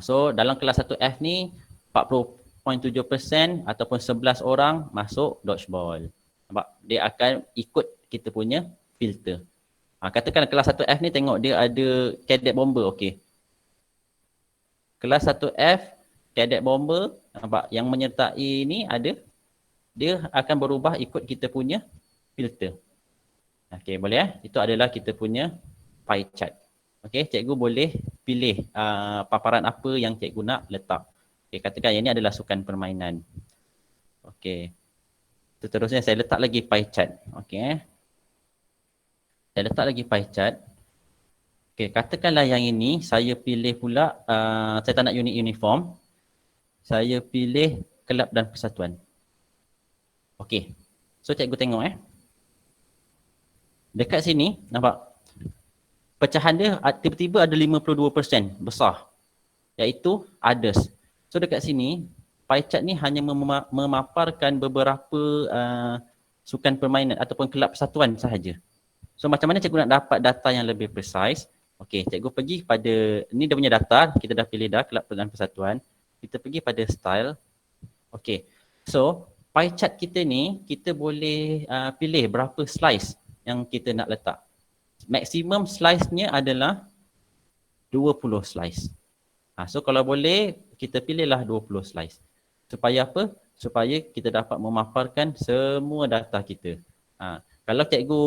So dalam kelas 1F ni 40.7% ataupun 11 orang masuk dodgeball. Nampak? Dia akan ikut kita punya filter. Katakan kelas 1F ni tengok dia ada cadet bomber. Okey. Kelas 1F cadet bomber, nampak yang menyertai ni ada, dia akan berubah ikut kita punya filter. Okey, boleh Itu adalah kita punya pie chart. Okey, cikgu boleh pilih paparan apa yang cikgu nak letak. Okey, katakan yang ini adalah sukan permainan. Okey. Seterusnya saya letak lagi pie chart. Okey. Saya letak lagi pie chart. Okey, katakanlah yang ini saya pilih pula saya tak nak unit uniform. Saya pilih kelab dan persatuan. Okey. So cikgu tengok dekat sini nampak pecahan dia tiba-tiba ada 52% besar iaitu others. So dekat sini pie chart ni hanya memaparkan beberapa sukan permainan ataupun kelab persatuan sahaja. So macam mana cikgu nak dapat data yang lebih precise? Okey, cikgu pergi pada ni dia punya data, kita dah pilih dah kelab dan persatuan. kita pergi pada style. Okay. So, pie chart kita ni, kita boleh pilih berapa slice yang kita nak letak. Maksimum slice-nya adalah 20 slice. So, kalau boleh, kita pilihlah 20 slice. Supaya apa? Supaya kita dapat memaparkan semua data kita. Kalau cikgu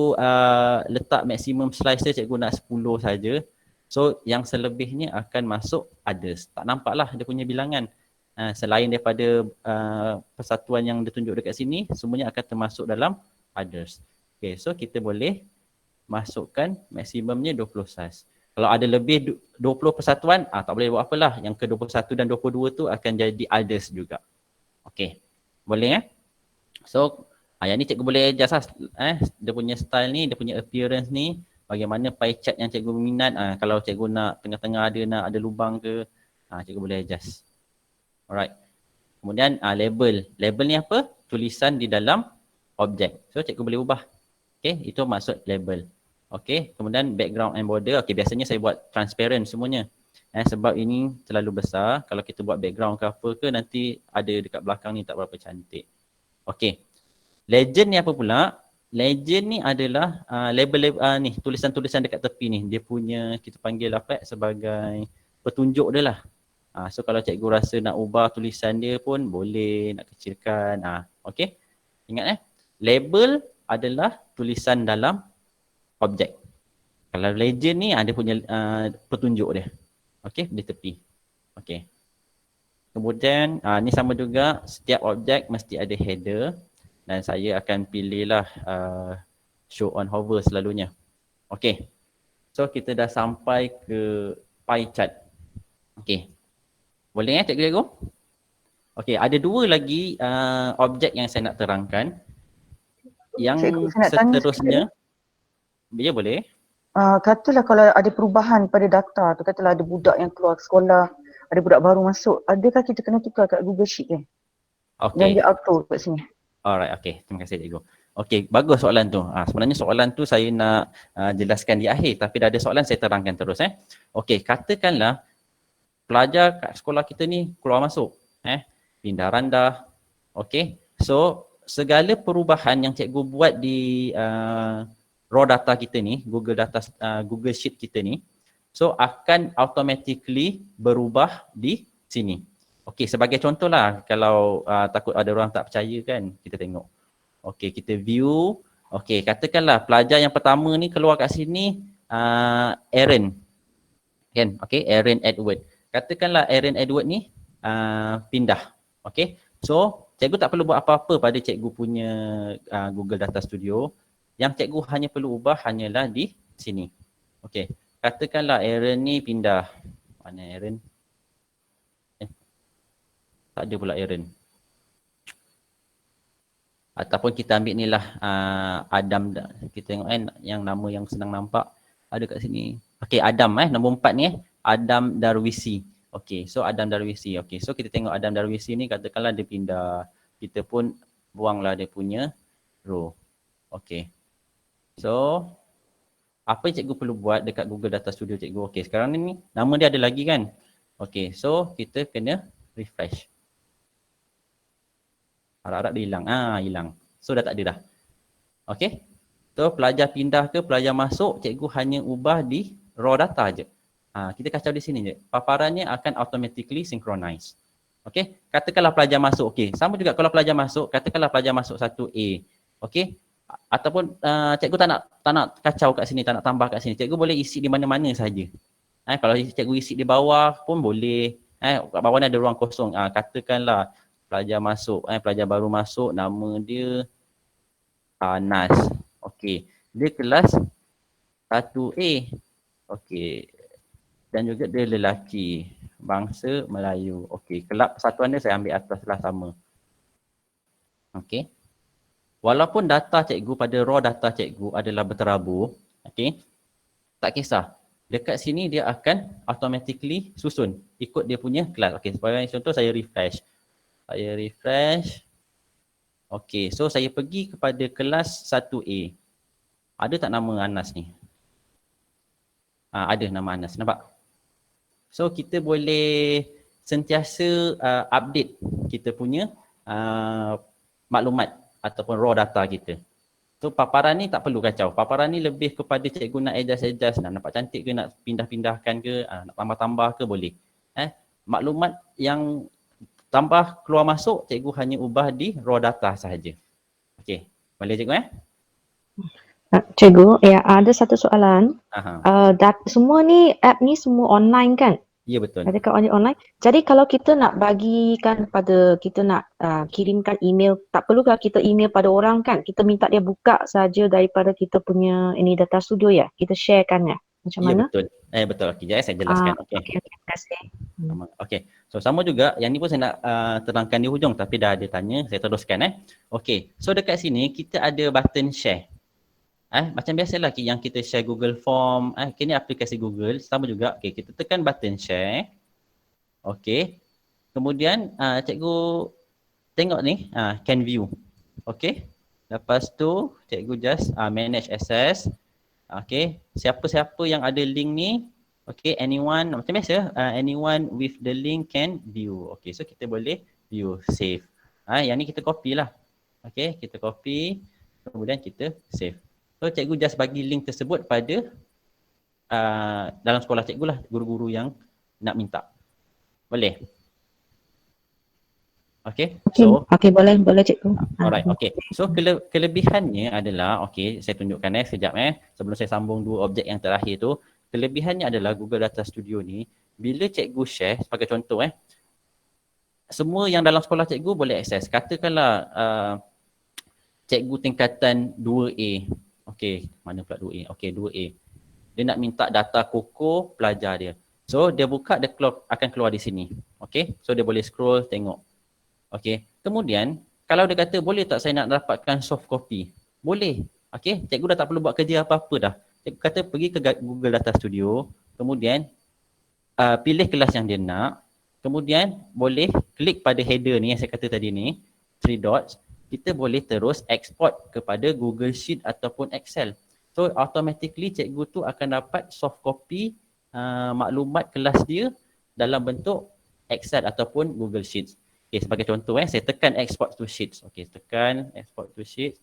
letak maksimum slice dia, cikgu nak 10 saja. So, yang selebihnya akan masuk others. Tak nampaklah dia punya bilangan. Selain daripada persatuan yang ditunjuk dekat sini, semuanya akan termasuk dalam others. Okay, so kita boleh masukkan maksimumnya 20 slice. Kalau ada lebih 20 persatuan, tak boleh buat apalah. Yang ke 21 dan 22 tu akan jadi others juga. Okay, boleh So, yang ni cikgu boleh adjust lah. Dia punya style ni, dia punya appearance ni, bagaimana pie chart yang cikgu minat. Kalau cikgu nak tengah-tengah ada lubang ke, cikgu boleh adjust. Alright. Kemudian label. Label ni apa? Tulisan di dalam objek. So, cikgu boleh ubah. Okay, itu maksud label. Okay, kemudian background and border. Okay, biasanya saya buat transparent semuanya. Sebab ini terlalu besar. Kalau kita buat background ke apa ke, nanti ada dekat belakang ni tak berapa cantik. Okay. Legend ni apa pula? Legend ni adalah label ni, tulisan-tulisan dekat tepi ni. Dia punya, kita panggil apa sebagai petunjuk dia lah. So kalau cikgu rasa nak ubah tulisan dia pun boleh, nak kecilkan. Okay. Ingat label adalah tulisan dalam objek. Kalau legend ni dia punya petunjuk dia. Okay, di tepi. Okay. Kemudian ni sama juga, setiap objek mesti ada header dan saya akan pilihlah show on hover selalunya. Okay. So kita dah sampai ke pie chart. Okay. Boleh cikgu? Okay, ada dua lagi objek yang saya nak terangkan. Yang Cikgu, saya nak tanya seterusnya, ya boleh. Katalah kalau ada perubahan pada data tu, katalah ada budak yang keluar sekolah, ada budak baru masuk, adakah kita kena tukar kat Google Sheet ni? Okay. Yang dia auto kat sini. Alright, okay. Terima kasih cikgu. Okay, bagus soalan tu. Sebenarnya soalan tu saya nak jelaskan di akhir, tapi dah ada soalan saya terangkan terus. Okay, katakanlah pelajar kat sekolah kita ni keluar masuk. Pindah randah. Okay, so segala perubahan yang cikgu buat di raw data kita ni, Google Sheet kita ni, so akan automatically berubah di sini. Okey, sebagai contoh lah, kalau takut ada orang tak percaya kan, kita tengok. Okey, kita view. Okey, katakanlah pelajar yang pertama ni keluar kat sini, Aaron. Kan? Okey, Aaron Edward. Katakanlah Aaron Edward ni pindah. Okey, so cikgu tak perlu buat apa-apa pada cikgu punya Google Data Studio. Yang cikgu hanya perlu ubah hanyalah di sini. Okey, katakanlah Aaron ni pindah. Mana Aaron? Tak ada pula Aaron. Ataupun kita ambil ni lah Adam. Kita tengok yang nama yang senang nampak. Ada kat sini. Okey, Adam nombor 4 ni Adam Darwisi. Okey, so Adam Darwisi. Okey, so kita tengok Adam Darwisi ni katakanlah dia pindah. Kita pun buanglah dia punya row. Okey. So, apa yang cikgu perlu buat dekat Google Data Studio cikgu? Okey, sekarang ni nama dia ada lagi kan? Okey, so kita kena refresh. Harap-harap dia hilang. Hilang. So dah tak ada dah. Okey. So pelajar pindah ke pelajar masuk, cikgu hanya ubah di raw data je. Kita kacau di sini je. Paparannya akan automatically synchronize. Okey. Katakanlah pelajar masuk. Okey. Sama juga kalau pelajar masuk, katakanlah pelajar masuk 1A. Okey. Ataupun cikgu tak nak kacau kat sini, tak nak tambah kat sini. Cikgu boleh isi di mana-mana saja. Kalau cikgu isi di bawah pun boleh. Kat bawah ni ada ruang kosong. Katakanlah pelajar masuk, pelajar baru masuk, nama dia Nas. Okey. Dia kelas 1A. Okey. Dan juga dia lelaki, bangsa Melayu. Okey. Kelab persatuan dia saya ambil atas lah sama. Okey. Walaupun data cikgu pada raw data cikgu adalah berterabur, okey, tak kisah. Dekat sini dia akan automatically susun ikut dia punya kelas. Okey, sebagai contoh saya refresh. Okey, so saya pergi kepada kelas 1A. Ada tak nama Anas ni? Ada nama Anas, nampak? So kita boleh sentiasa update kita punya maklumat ataupun raw data kita. So paparan ni tak perlu kacau. Paparan ni lebih kepada cikgu nak adjust, nak nampak cantik ke, nak pindah-pindahkan ke, nak tambah-tambah ke boleh. Maklumat yang tambah keluar masuk, cikgu hanya ubah di raw data sahaja. Okey, boleh cikgu Cikgu, ya ada satu soalan. Aha. Semua ni app ni semua online kan? Ya betul. Adakah online? Jadi kalau kita nak bagikan pada, kita nak kirimkan email, tak perlukah kita email pada orang kan? Kita minta dia buka saja daripada kita punya ini data studio ya? Kita sharekan ya? Macam Ya mana? betul. Betul. Okey, jadi saya jelaskan. Okey. Okey, terima kasih. Okey. So sama juga, yang ni pun saya nak terangkan di hujung tapi dah ada tanya, saya teruskan Okey. So dekat sini kita ada button share. Macam biasalah yang kita share Google Form, kini aplikasi Google sama juga. Okey, kita tekan button share. Okey. Kemudian cikgu tengok ni, can view. Okey. Lepas tu cikgu just manage access. Okey, siapa-siapa yang ada link ni, okey, anyone macam biasa, anyone with the link can view. Okey, so kita boleh view, save. Yang ni kita copy lah. Okey, kita copy, kemudian kita save. So cikgu just bagi link tersebut pada dalam sekolah cikgu lah, guru-guru yang nak minta. Boleh? Okey, so Okey, boleh cikgu. alright, okey. So kelebihannya adalah, okey, saya tunjukkan sekejap sebelum saya sambung dua objek yang terakhir tu. Kelebihannya adalah Google Data Studio ni, bila cikgu share, sebagai contoh semua yang dalam sekolah cikgu boleh akses. Katakanlah cikgu tingkatan 2A. Okey, mana pula 2A? Okey, 2A. Dia nak minta data koko pelajar dia. So dia buka, dia akan keluar di sini. Okey, so dia boleh scroll tengok. Okey, kemudian kalau dia kata boleh tak saya nak dapatkan soft copy? Boleh. Okey, cikgu dah tak perlu buat kerja apa-apa dah. Cikgu kata pergi ke Google Data Studio, kemudian pilih kelas yang dia nak, kemudian boleh klik pada header ni yang saya kata tadi ni, 3 dots, kita boleh terus export kepada Google Sheet ataupun Excel. So automatically cikgu tu akan dapat soft copy maklumat kelas dia dalam bentuk Excel ataupun Google Sheets. Okay, sebagai contoh saya tekan export to sheets. Okay, tekan export to sheets.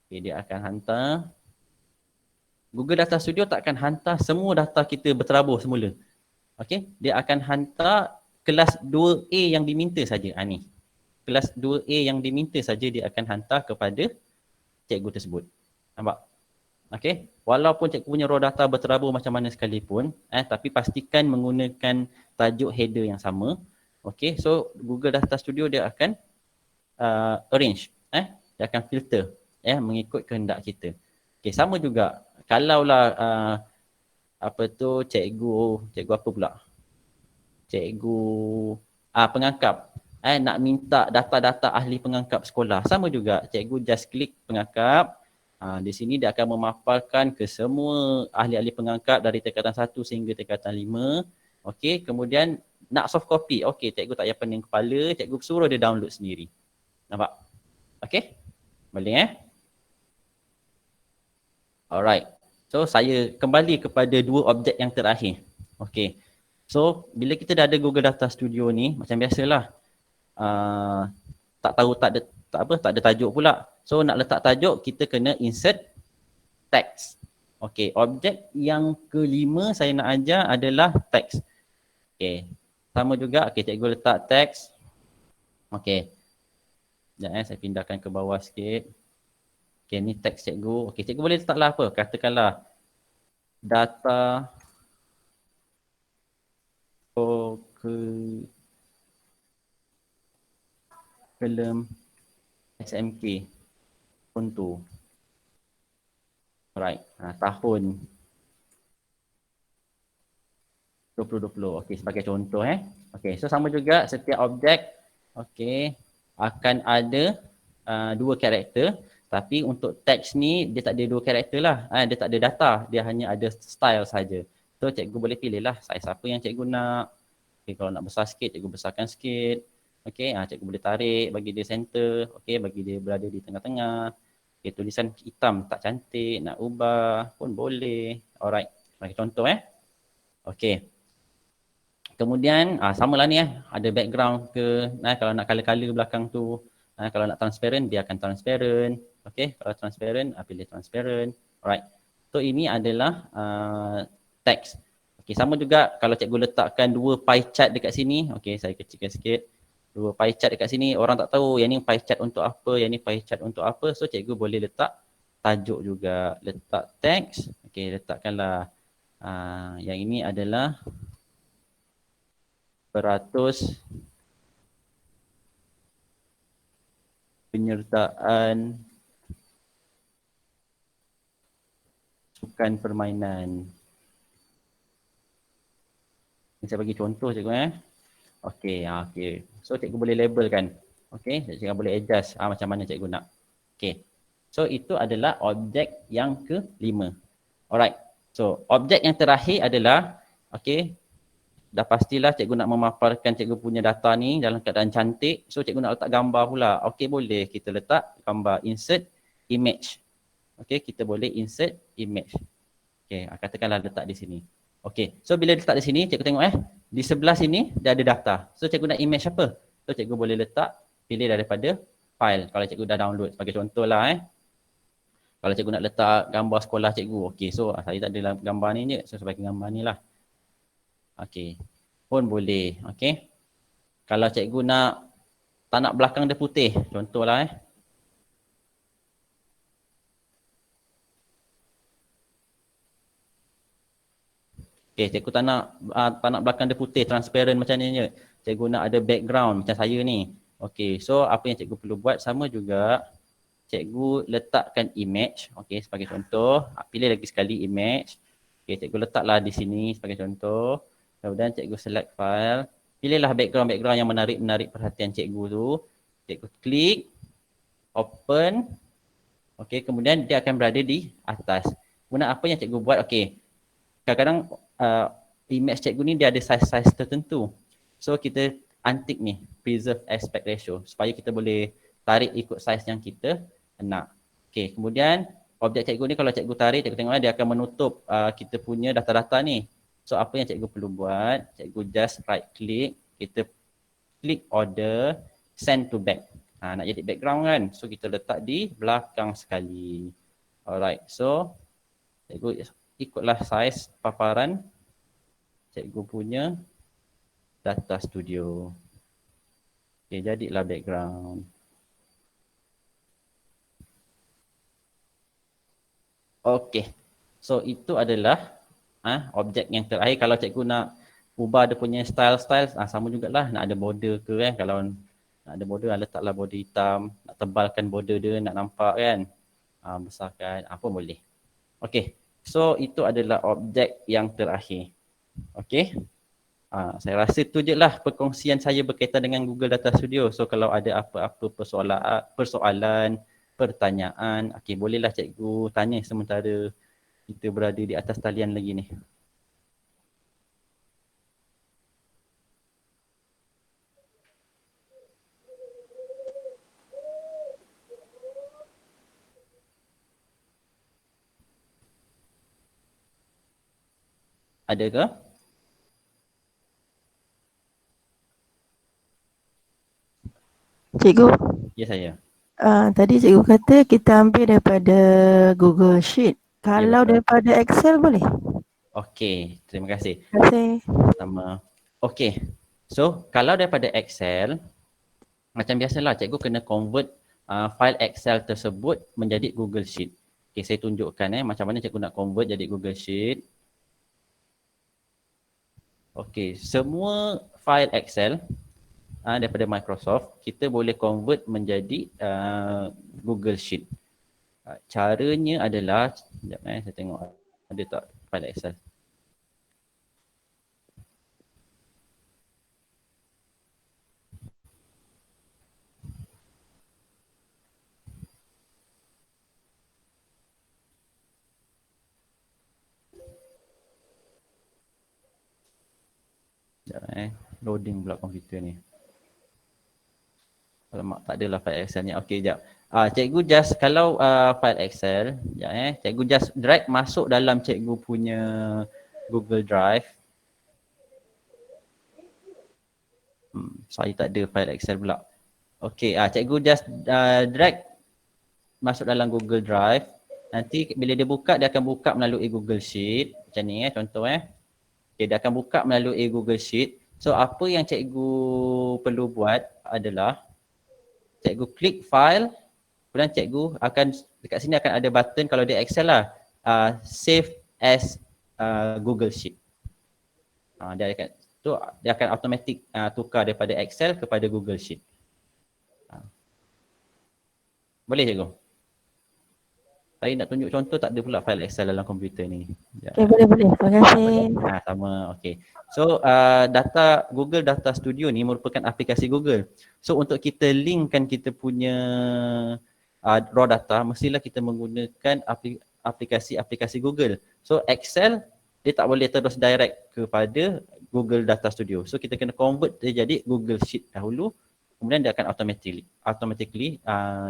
Okay, dia akan hantar. Google Data Studio tak akan hantar semua data kita berterabur semula. Okay, dia akan hantar kelas 2A yang diminta saja. Ni. Kelas 2A yang diminta saja dia akan hantar kepada cikgu tersebut. Nampak? Okay, walaupun cikgu punya raw data berterabur macam mana sekalipun, tapi pastikan menggunakan tajuk header yang sama. Okay, so Google Data Studio dia akan arrange, dia akan filter, mengikut kehendak kita. Okay, sama juga kalaulah cikgu apa pula? Cikgu pengangkap, nak minta data-data ahli pengangkap sekolah, sama juga cikgu just klik pengangkap. Di sini dia akan memaparkan ke semua ahli-ahli pengangkap dari tingkatan 1 sehingga tingkatan 5. Okey, kemudian nak soft copy. Okey, cikgu tak payah pening kepala, cikgu suruh dia download sendiri. Nampak? Okey? Boleh Alright. So saya kembali kepada dua objek yang terakhir. Okey. So bila kita dah ada Google Data Studio ni, macam biasalah. Tak ada tajuk pula. So nak letak tajuk, kita kena insert text. Okey, objek yang kelima saya nak ajar adalah text. Okey, sama juga. Okey, cikgu letak text. Okey. Sekejap saya pindahkan ke bawah sikit. Okey, ni text cikgu. Okey, cikgu boleh letaklah apa? Katakanlah data curriculum SMK contoh. Alright, tahun 2020. Okey, sebagai contoh Okey, so sama juga setiap objek akan ada dua karakter, tapi untuk teks ni dia tak ada dua karakter lah. Dia tak ada data, dia hanya ada style saja. So cikgu boleh pilih lah saiz apa yang cikgu nak. Okey, kalau nak besar sikit, cikgu besarkan sikit. Okey, cikgu boleh tarik bagi dia center, bagi dia berada di tengah-tengah. Okey, tulisan hitam tak cantik, nak ubah pun boleh. Alright, bagi contoh Okey. Kemudian samalah ni ada background ke, kalau nak color-color belakang tu, kalau nak transparent dia akan transparent. Okey, kalau transparent pilih transparent. Alright. So ini adalah teks. Okey, sama juga kalau cikgu letakkan dua pie chart dekat sini. Okey, saya kecilkan sikit. Dua pie chart dekat sini, orang tak tahu yang ni pie chart untuk apa, yang ni pie chart untuk apa. So cikgu boleh letak tajuk juga, letak teks. Okey, letakkanlah yang ini adalah peratus penyertaan sukan permainan. Ini saya bagi contoh cikgu Okey, okey. So cikgu boleh labelkan. Okey, cikgu boleh adjust macam mana cikgu nak. Okey. So itu adalah objek yang kelima. Alright. So objek yang terakhir adalah okey, dah pastilah cikgu nak memaparkan cikgu punya data ni dalam keadaan cantik. So cikgu nak letak gambar pula. Okey, boleh kita letak gambar, insert image. Okey, kita boleh insert image. Okey, katakanlah letak di sini. Okey, so bila letak di sini cikgu tengok di sebelah sini dia ada data. So cikgu nak image apa? So cikgu boleh letak, pilih daripada file kalau cikgu dah download. Sebagai contohlah kalau cikgu nak letak gambar sekolah cikgu. Okey, so saya tak ada gambar ni je. So sebagai gambar ni lah. Okey, pun boleh. Okey. Kalau cikgu tak nak belakang dia putih, contohlah Okey, cikgu tak nak belakang dia putih, transparent macam ni je. Cikgu nak ada background macam saya ni. Okey, so apa yang cikgu perlu buat sama juga. Cikgu letakkan image. Okey, sebagai contoh, pilih lagi sekali image. Okey, cikgu letaklah di sini sebagai contoh. Kemudian cikgu select file. Pilihlah background yang menarik perhatian cikgu tu. Cikgu klik, open. Okey, kemudian dia akan berada di atas. Kemudian apa yang cikgu buat, okey. Kadang-kadang image cikgu ni dia ada size tertentu. So kita untick ni, preserve aspect ratio supaya kita boleh tarik ikut size yang kita nak. Okey, kemudian objek cikgu ni kalau cikgu tarik, cikgu tengok dia akan menutup kita punya data-data ni. So apa yang cikgu perlu buat, cikgu just right click, kita klik order, send to back. Nak jadi background kan, so kita letak di belakang sekali. Alright, so cikgu ikutlah saiz paparan cikgu punya data studio. Okay, jadilah background. Okay, so itu adalah objek yang terakhir. Kalau cikgu nak ubah dia punya style-style, sama jugalah. Nak ada border ke kalau nak ada border, letaklah border hitam. Nak tebalkan border dia, nak nampak kan. Besarkan, apa boleh. Okay, so itu adalah objek yang terakhir. Okay. Saya rasa tu je lah perkongsian saya berkaitan dengan Google Data Studio. So kalau ada apa-apa persoalan, pertanyaan, okay, bolehlah cikgu tanya sementara kita berada di atas talian lagi ni. Ada ke? Cikgu, Ya saya. tadi cikgu kata kita ambil daripada Google Sheet. Kalau betul. daripada Excel boleh? Okey, terima kasih. Terima kasih. Sama. Okey. So, kalau daripada Excel, macam biasalah cikgu kena convert file Excel tersebut menjadi Google Sheet. Okey, saya tunjukkan macam mana cikgu nak convert jadi Google Sheet. Okey, semua file Excel daripada Microsoft kita boleh convert menjadi Google Sheet. Caranya adalah, sekejap saya tengok ada tak file Excel. Sekejap loading pula komputer ni. Alamak, tak adalah file Excel ni. Okey, sekejap. Cikgu just, kalau file Excel, sekejap cikgu just drag masuk dalam cikgu punya Google Drive. Saya tak ada file Excel pula. Okay, cikgu just drag masuk dalam Google Drive. Nanti bila dia buka, dia akan buka melalui Google Sheet. Macam ni contoh Okay, dia akan buka melalui Google Sheet. So apa yang cikgu perlu buat adalah cikgu klik file, kemudian cikgu akan dekat sini akan ada button kalau dia Excel lah, save as Google Sheet. Dia akan automatic tukar daripada Excel kepada Google Sheet. Boleh cikgu? Saya nak tunjuk contoh, tak ada pula file Excel dalam komputer ni. Okay, boleh. Terima kasih. Sama, okay. So Google Data Studio ni merupakan aplikasi Google. So untuk kita linkkan kita punya raw data, mestilah kita menggunakan aplikasi Google. So Excel dia tak boleh terus direct kepada Google Data Studio. So kita kena convert dia jadi Google Sheet dahulu, kemudian dia akan automatically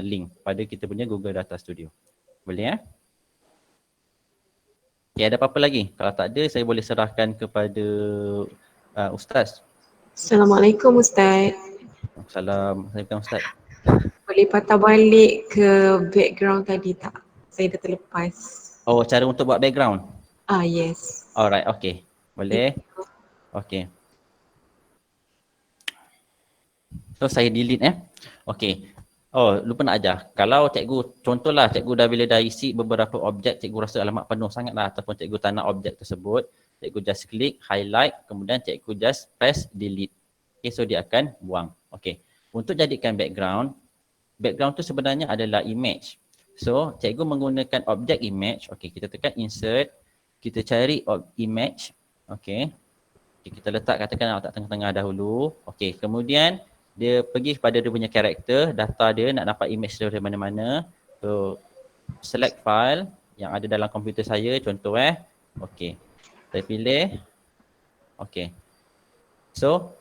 link pada kita punya Google Data Studio. Boleh Okay, ada apa-apa lagi? Kalau tak ada, saya boleh serahkan kepada Ustaz. Assalamualaikum Ustaz. Assalamualaikum Ustaz. Boleh patah balik ke background tadi tak? Saya dah terlepas. Oh, cara untuk buat background? Yes. Alright, okay. Boleh? Okay. So, saya delete Okay. Oh, lupa nak ajar. Kalau cikgu, contohlah cikgu dah isi beberapa objek, cikgu rasa alamat penuh sangat lah ataupun cikgu tak nak objek tersebut, cikgu just klik, highlight, kemudian cikgu just press delete. Okay, so dia akan buang. Okay. Untuk jadikan background tu sebenarnya adalah image. So, cikgu menggunakan objek image. Okay, kita tekan insert, kita cari image. Okay. Kita letak, katakan letak tengah-tengah dahulu. Okay, kemudian dia pergi kepada dia punya karakter, data dia nak dapat image dari mana-mana. So, select file yang ada dalam komputer saya, contoh Okay, saya pilih. Okay. So,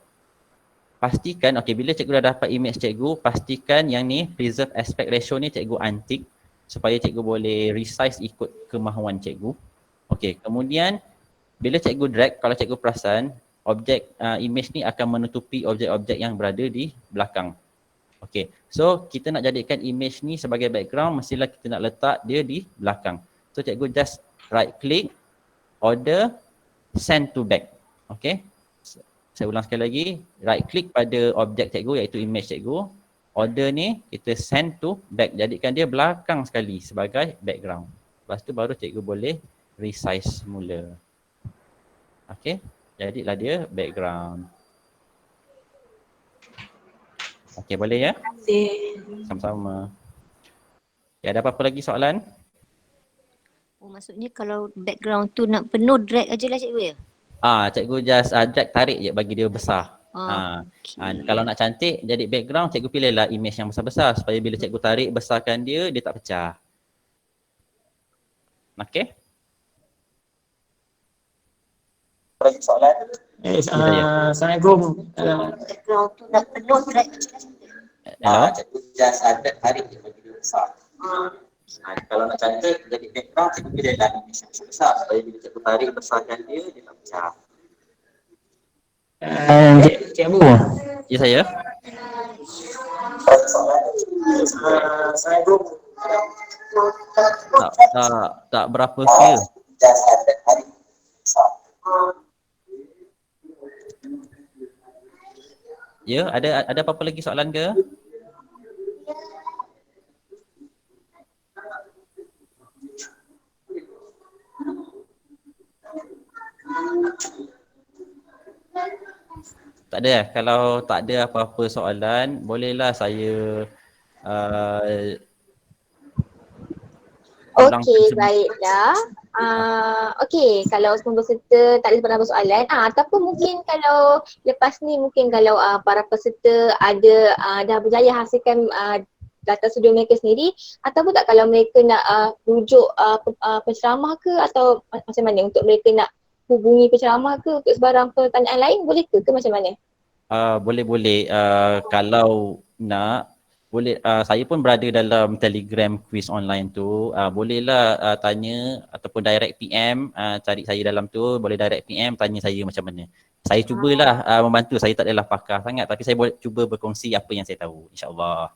pastikan, okay, bila cikgu dah dapat image cikgu, pastikan yang ni, preserve aspect ratio ni cikgu untick supaya cikgu boleh resize ikut kemahuan cikgu. Okay, kemudian bila cikgu drag, kalau cikgu perasan, objek image ni akan menutupi objek-objek yang berada di belakang. Okay, so kita nak jadikan image ni sebagai background, mestilah kita nak letak dia di belakang. So cikgu just right click, order, send to back. Okay, saya ulang sekali lagi, right click pada objek cikgu iaitu image cikgu, order ni kita send to back, jadikan dia belakang sekali sebagai background. Lepas tu baru cikgu boleh resize semula. Okay, jadilah dia background. Okay, boleh ya? Terima kasih. Sama-sama. Okay, ada apa-apa lagi soalan? Oh, maksudnya kalau background tu nak penuh drag aje lah cikgu ya? Cikgu just drag, tarik je bagi dia besar. Okay. Kalau nak cantik jadi background, cikgu pilihlah image yang besar-besar supaya bila cikgu tarik besarkan dia tak pecah. Okay? Lagi soalan? Assalamualaikum. Background tu nak penuh drag aje lah cikgu. Cikgu just tarik je bagi dia besar. Kalau nak cantik jadi background, cikgu pilihlah image yang besar supaya bila cikgu tarik besarkan dia tak pecah. Cikgu. Ya, saya. Assalamualaikum. Tak berapa clear. Ya, ada apa-apa lagi soalan ke? Tak ada. Kalau tak ada apa-apa soalan, bolehlah saya Okey, baiklah. Okey, kalau semua peserta tak ada sebarang soalan, ataupun mungkin kalau lepas ni mungkin kalau para peserta ada dah berjaya hasilkan data studio mereka sendiri, ataupun tak kalau mereka nak rujuk penceramah ke atau macam mana untuk mereka nak hubungi penceramah ke untuk sebarang pertanyaan lain, boleh ke macam mana? Boleh. Kalau nak, boleh saya pun berada dalam Telegram quiz online tu. Bolehlah tanya ataupun direct PM, cari saya dalam tu, boleh direct PM tanya saya macam mana. Saya cubalah membantu. Saya tak adalah pakar sangat tapi saya boleh cuba berkongsi apa yang saya tahu, insya-Allah.